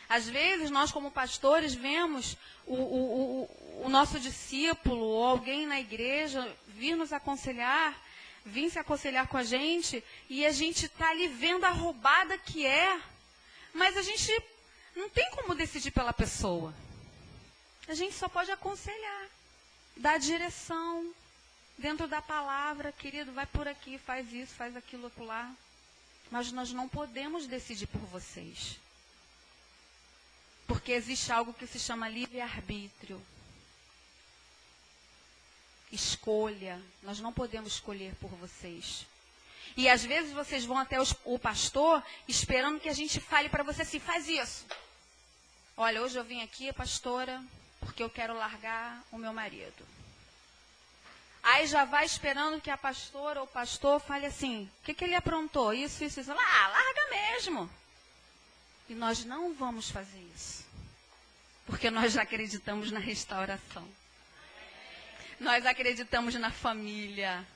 Às vezes, nós como pastores vemos o nosso discípulo ou alguém na igreja vir nos aconselhar, vir se aconselhar com a gente, e a gente está ali vendo a roubada que é, mas a gente não tem como decidir pela pessoa. A gente só pode aconselhar, dar direção, dentro da palavra, querido, vai por aqui, faz isso, faz aquilo, acolá. Mas nós não podemos decidir por vocês. Porque existe algo que se chama livre-arbítrio. Escolha. Nós não podemos escolher por vocês. E às vezes vocês vão até o pastor esperando que a gente fale para você assim, faz isso. Olha, hoje eu vim aqui, pastora, porque eu quero largar o meu marido. Aí já vai esperando que a pastora ou o pastor fale assim, o que ele aprontou? Isso. Ah, larga mesmo. E nós não vamos fazer isso. Porque nós acreditamos na restauração. Nós acreditamos na família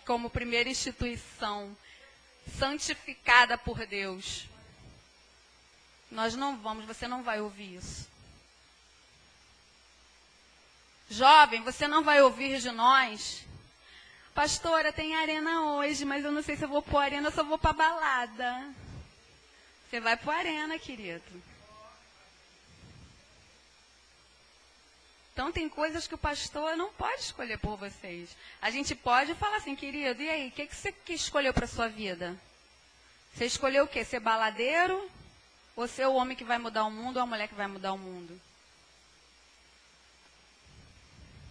como primeira instituição santificada por Deus. Nós não vamos, você não vai ouvir isso. Jovem, você não vai ouvir de nós. Pastora, tem arena hoje, mas eu não sei se eu vou para a arena ou se eu vou para a balada. Você vai para a arena, querido. Então, tem coisas que o pastor não pode escolher por vocês. A gente pode falar assim, querido, e aí, o que você escolheu para a sua vida? Você escolheu o quê? Ser baladeiro? Ou ser o homem que vai mudar o mundo ou a mulher que vai mudar o mundo?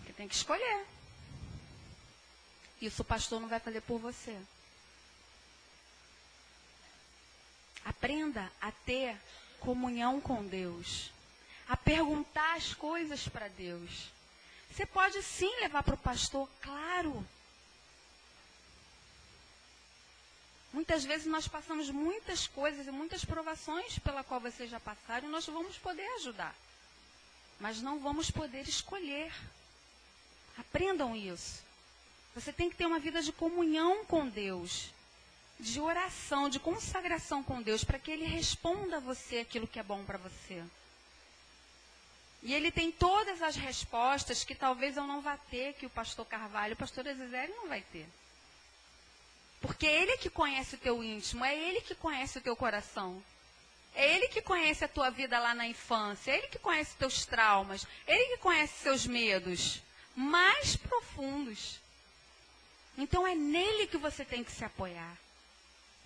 Você tem que escolher. Isso o pastor não vai fazer por você. Aprenda a ter comunhão com Deus, a perguntar as coisas para Deus. Você pode sim levar para o pastor, claro. Muitas vezes nós passamos muitas coisas e muitas provações pela qual vocês já passaram e nós vamos poder ajudar. Mas não vamos poder escolher. Aprendam isso. Você tem que ter uma vida de comunhão com Deus, de oração, de consagração com Deus, para que Ele responda a você aquilo que é bom para você. E Ele tem todas as respostas que talvez eu não vá ter, que o pastor Carvalho, o pastor Ezério não vai ter. Porque é Ele que conhece o teu íntimo, é Ele que conhece o teu coração. É Ele que conhece a tua vida lá na infância, é Ele que conhece os teus traumas, é Ele que conhece seus medos mais profundos. Então é nele que você tem que se apoiar.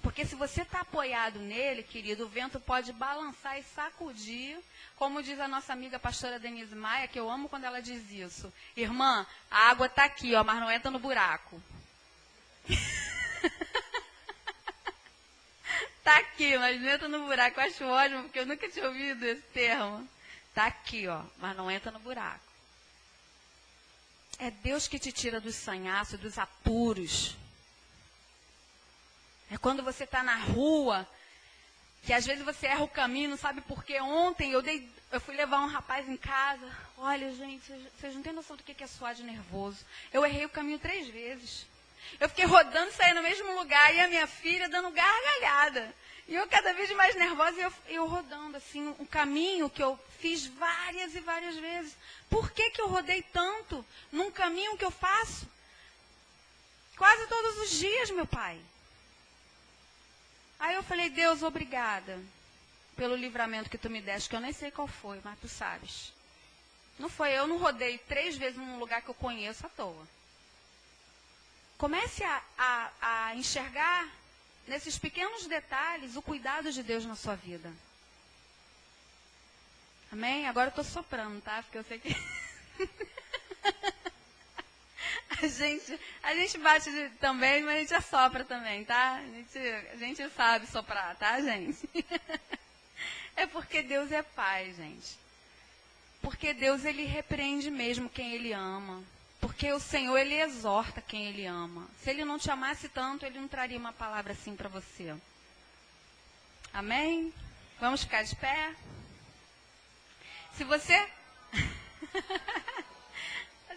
Porque se você está apoiado nele, querido, o vento pode balançar e sacudir, como diz a nossa amiga pastora Denise Maia, que eu amo quando ela diz isso. Irmã, a água está aqui, ó, mas não entra no buraco. Está aqui, mas não entra no buraco. Eu acho ótimo, porque eu nunca tinha ouvido esse termo. Está aqui, ó, mas não entra no buraco. É Deus que te tira dos sanhaços, dos apuros. É quando você está na rua, que às vezes você erra o caminho, não sabe por quê. Ontem eu fui levar um rapaz em casa. Olha, gente, vocês não têm noção do que é suar de nervoso. Eu errei o caminho 3 vezes. Eu fiquei rodando, saí no mesmo lugar, e a minha filha dando gargalhada. E eu cada vez mais nervosa, e eu rodando, assim, um caminho que eu fiz várias e várias vezes. Por que eu rodei tanto num caminho que eu faço quase todos os dias, meu pai? Aí eu falei, Deus, obrigada pelo livramento que tu me deste, que eu nem sei qual foi, mas tu sabes. Não foi, eu não rodei 3 vezes num lugar que eu conheço à toa. Comece a enxergar nesses pequenos detalhes o cuidado de Deus na sua vida. Amém? Agora eu estou soprando, tá? Porque eu sei que... a gente bate também, mas a gente assopra também, tá? A gente sabe soprar, tá, gente? É porque Deus é Pai, gente. Porque Deus, Ele repreende mesmo quem Ele ama. Porque o Senhor, Ele exorta quem Ele ama. Se Ele não te amasse tanto, Ele não traria uma palavra assim para você. Amém? Vamos ficar de pé? Se você...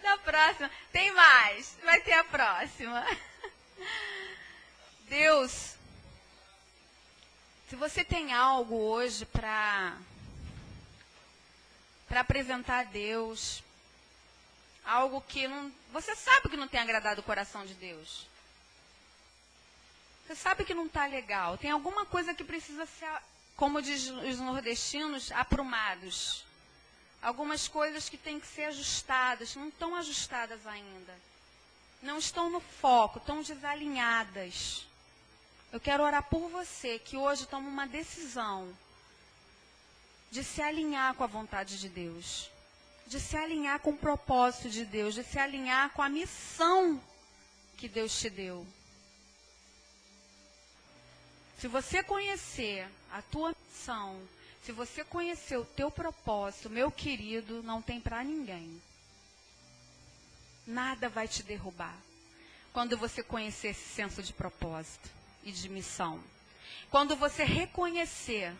Da próxima. Tem mais. Vai ter a próxima. Deus, se você tem algo hoje para apresentar a Deus, algo que não... Você sabe que não tem agradado o coração de Deus. Você sabe que não está legal. Tem alguma coisa que precisa ser, como diz os nordestinos, aprumados. Algumas coisas que têm que ser ajustadas, não estão ajustadas ainda. Não estão no foco, estão desalinhadas. Eu quero orar por você, que hoje toma uma decisão de se alinhar com a vontade de Deus. De se alinhar com o propósito de Deus, de se alinhar com a missão que Deus te deu. Se você conhecer a tua missão, se você conhecer o teu propósito, meu querido, não tem para ninguém. Nada vai te derrubar quando você conhecer esse senso de propósito e de missão. Quando você reconhecer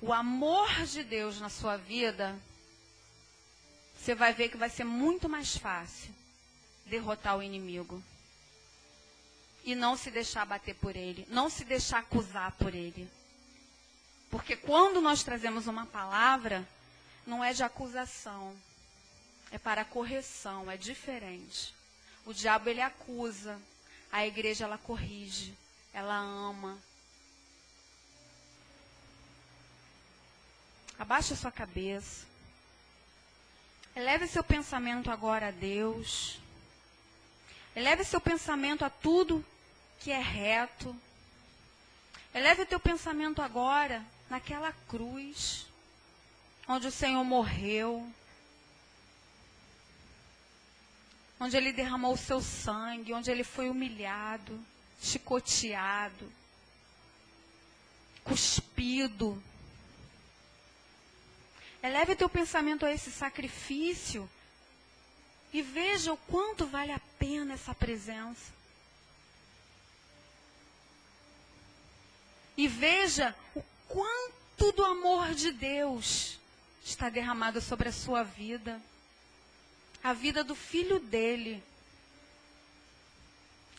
o amor de Deus na sua vida, você vai ver que vai ser muito mais fácil derrotar o inimigo. E não se deixar bater por ele, não se deixar acusar por ele. Porque quando nós trazemos uma palavra, não é de acusação, é para correção, é diferente. O diabo, ele acusa, a igreja, ela corrige, ela ama. Abaixa sua cabeça. Eleve seu pensamento agora a Deus. Eleve seu pensamento a tudo que é reto. Eleve o teu pensamento agora naquela cruz, onde o Senhor morreu, onde Ele derramou o seu sangue, onde Ele foi humilhado, chicoteado, cuspido, Eleve o teu pensamento a esse sacrifício e veja o quanto vale a pena essa presença. E veja o quanto do amor de Deus está derramado sobre a sua vida. A vida do filho dele.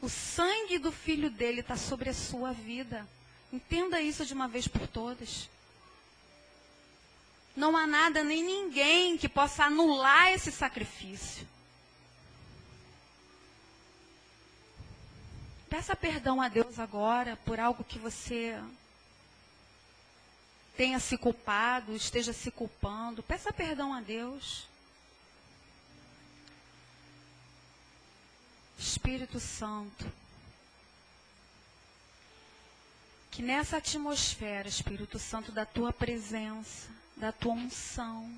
O sangue do filho dele está sobre a sua vida. Entenda isso de uma vez por todas. Não há nada nem ninguém que possa anular esse sacrifício. Peça perdão a Deus agora por algo que você tenha se culpado, esteja se culpando. Peça perdão a Deus. Espírito Santo, que nessa atmosfera, Espírito Santo, da tua presença, da tua unção,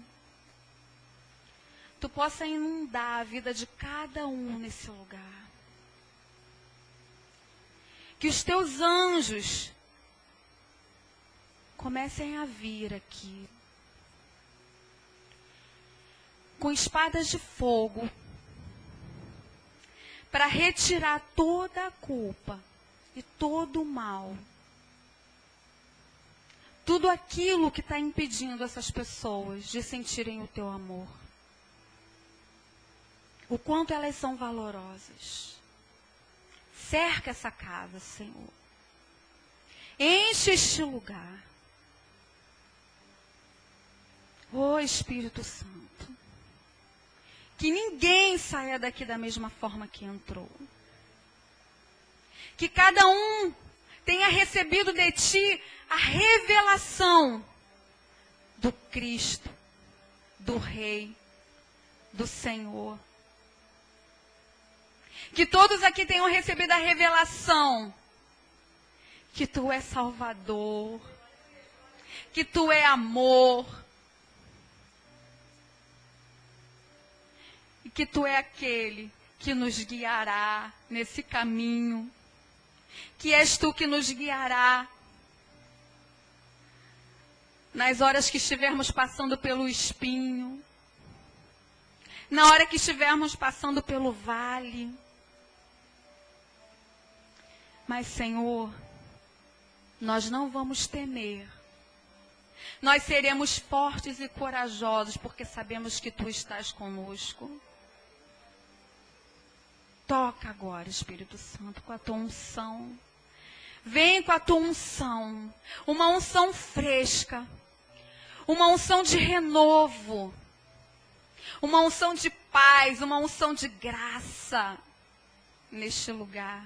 tu possa inundar a vida de cada um nesse lugar. Que os teus anjos comecem a vir aqui com espadas de fogo para retirar toda a culpa e todo o mal. Tudo aquilo que está impedindo essas pessoas de sentirem o teu amor. O quanto elas são valorosas. Cerca essa casa, Senhor. Enche este lugar. Ó Espírito Santo. Que ninguém saia daqui da mesma forma que entrou. Que cada um tenha recebido de ti a revelação do Cristo, do Rei, do Senhor. Que todos aqui tenham recebido a revelação que tu és Salvador, que tu é amor, e que tu é aquele que nos guiará nesse caminho, que és tu que nos guiará nas horas que estivermos passando pelo espinho, na hora que estivermos passando pelo vale. Mas, Senhor, nós não vamos temer. Nós seremos fortes e corajosos, porque sabemos que tu estás conosco. Toca agora, Espírito Santo, com a tua unção. Vem com a tua unção. Uma unção fresca. Uma unção de renovo. Uma unção de paz. Uma unção de graça neste lugar.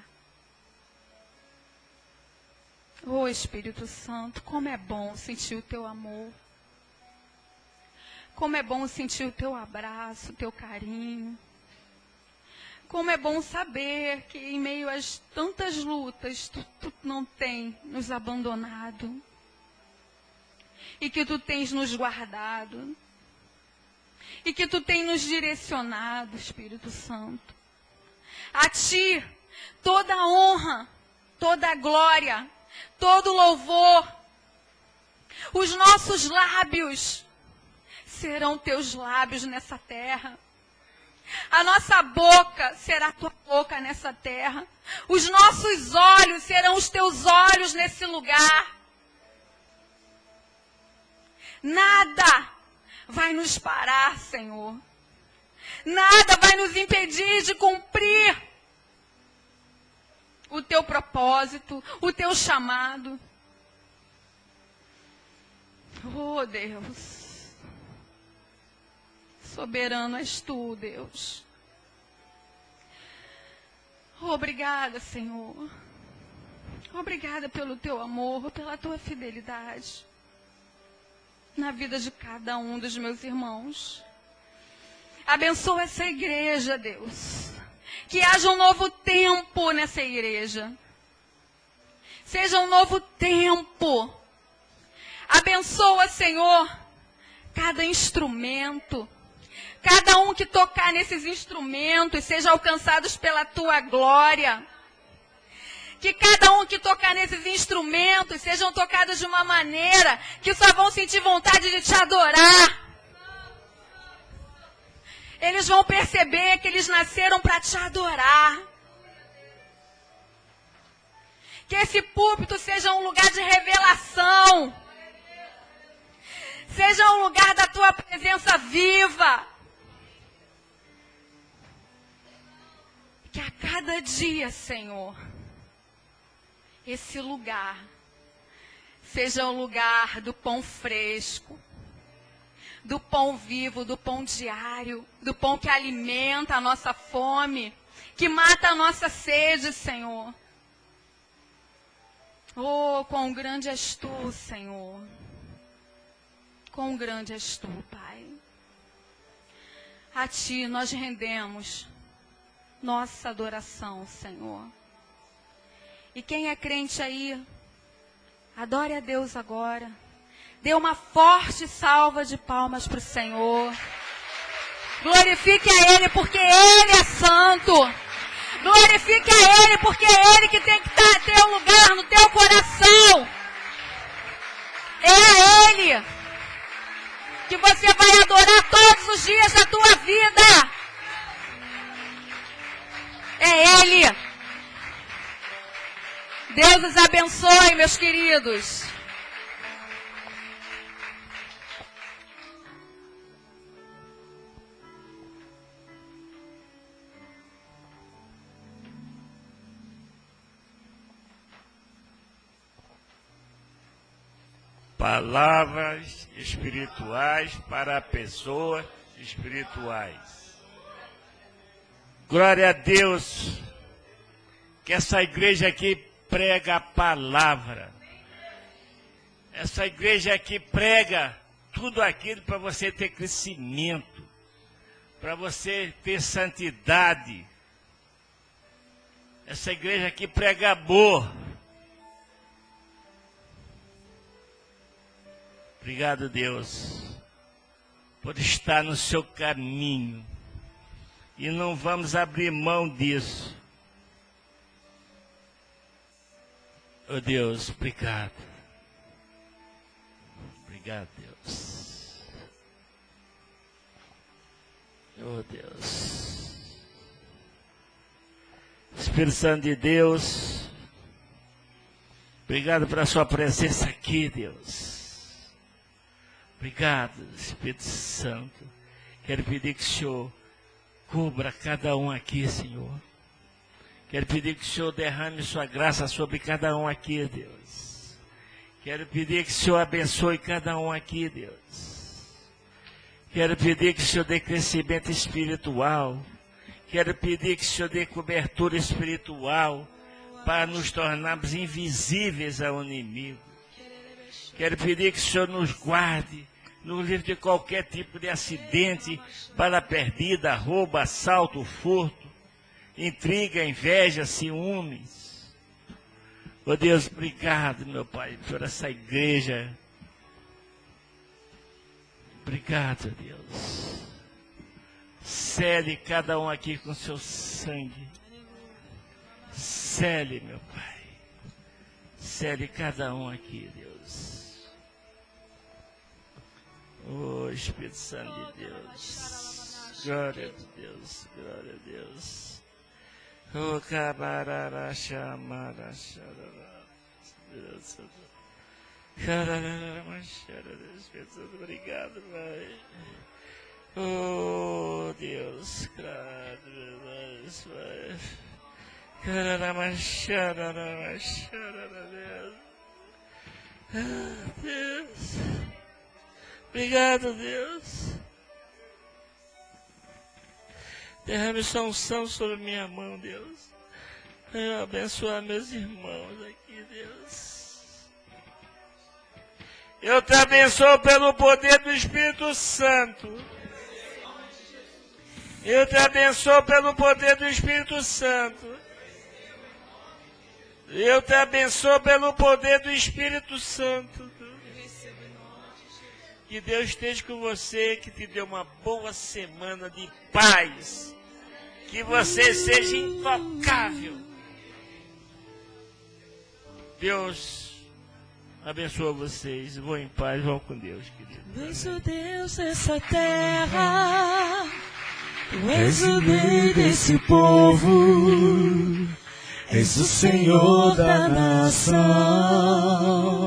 Oh, Espírito Santo, como é bom sentir o teu amor. Como é bom sentir o teu abraço, o teu carinho. Como é bom saber que em meio a tantas lutas, tu não tem nos abandonado. E que tu tens nos guardado. E que tu tens nos direcionado, Espírito Santo. A ti, toda a honra, toda a glória, todo louvor. Os nossos lábios serão teus lábios nessa terra. A nossa boca será tua boca nessa terra. Os nossos olhos serão os teus olhos nesse lugar. Nada vai nos parar, Senhor. Nada vai nos impedir de cumprir o teu propósito, o teu chamado. Oh, Deus. Soberano és tu, Deus. Obrigada, Senhor. Obrigada pelo teu amor, pela tua fidelidade na vida de cada um dos meus irmãos. Abençoa essa igreja, Deus. Que haja um novo tempo nessa igreja. Seja um novo tempo. Abençoa, Senhor, cada instrumento. Cada um que tocar nesses instrumentos seja alcançados pela tua glória. Que cada um que tocar nesses instrumentos sejam tocados de uma maneira que só vão sentir vontade de te adorar. Eles vão perceber que eles nasceram para te adorar. Que esse púlpito seja um lugar de revelação. Seja um lugar da tua presença viva. Que a cada dia, Senhor, esse lugar seja um lugar do pão fresco, do pão vivo, do pão diário, do pão que alimenta a nossa fome, que mata a nossa sede, Senhor. Oh, quão grande és tu, Senhor. Quão grande és tu, Pai. A ti nós rendemos nossa adoração, Senhor. E quem é crente aí, adore a Deus agora. Dê uma forte salva de palmas para o Senhor. Glorifique a Ele, porque Ele é santo. Glorifique a Ele, porque é Ele que tem que ter um lugar no teu coração. É a Ele que você vai adorar todos os dias da tua vida. É Ele. Deus os abençoe, meus queridos. Palavras espirituais para pessoas espirituais. Glória a Deus, que essa igreja aqui prega a palavra. Essa igreja aqui prega tudo aquilo para você ter crescimento, para você ter santidade. Essa igreja aqui prega amor. Obrigado, Deus, por estar no seu caminho. E não vamos abrir mão disso. Oh, Deus, obrigado. Obrigado, Deus. Oh, Deus. Espírito Santo de Deus, obrigado pela sua presença aqui, Deus. Obrigado, Espírito Santo. Quero pedir que o Senhor cubra cada um aqui, Senhor. Quero pedir que o Senhor derrame sua graça sobre cada um aqui, Deus. Quero pedir que o Senhor abençoe cada um aqui, Deus. Quero pedir que o Senhor dê crescimento espiritual. Quero pedir que o Senhor dê cobertura espiritual para nos tornarmos invisíveis ao inimigo. Quero pedir que o Senhor nos guarde, nos livre de qualquer tipo de acidente, bala perdida, roubo, assalto, furto, intriga, inveja, ciúmes. Oh Deus, obrigado, meu Pai, por essa igreja. Obrigado, Deus. Sele cada um aqui com seu sangue. Sele, meu Pai. Sele cada um aqui, Deus. Oh, Espírito Santo de Deus. Glória a Deus, glória a Deus. Oh, cabarara, chamara, xarara. Espírito Santo, obrigado, Pai. Oh, Deus, claro, Pai. Cararama, xarara, xarara, Deus. Ah, Deus. Obrigado, Deus. Derrame sua unção sobre minha mão, Deus. Eu abençoar meus irmãos aqui, Deus. Eu te abençoo pelo poder do Espírito Santo. Eu te abençoo pelo poder do Espírito Santo. Eu te abençoo pelo poder do Espírito Santo. Que Deus esteja com você, que te dê uma boa semana de paz. Que você seja intocável. Deus abençoa vocês. Vão em paz, vão com Deus, querido. Vejo Deus nessa terra, Tu és o rei desse povo, és o Senhor da nação.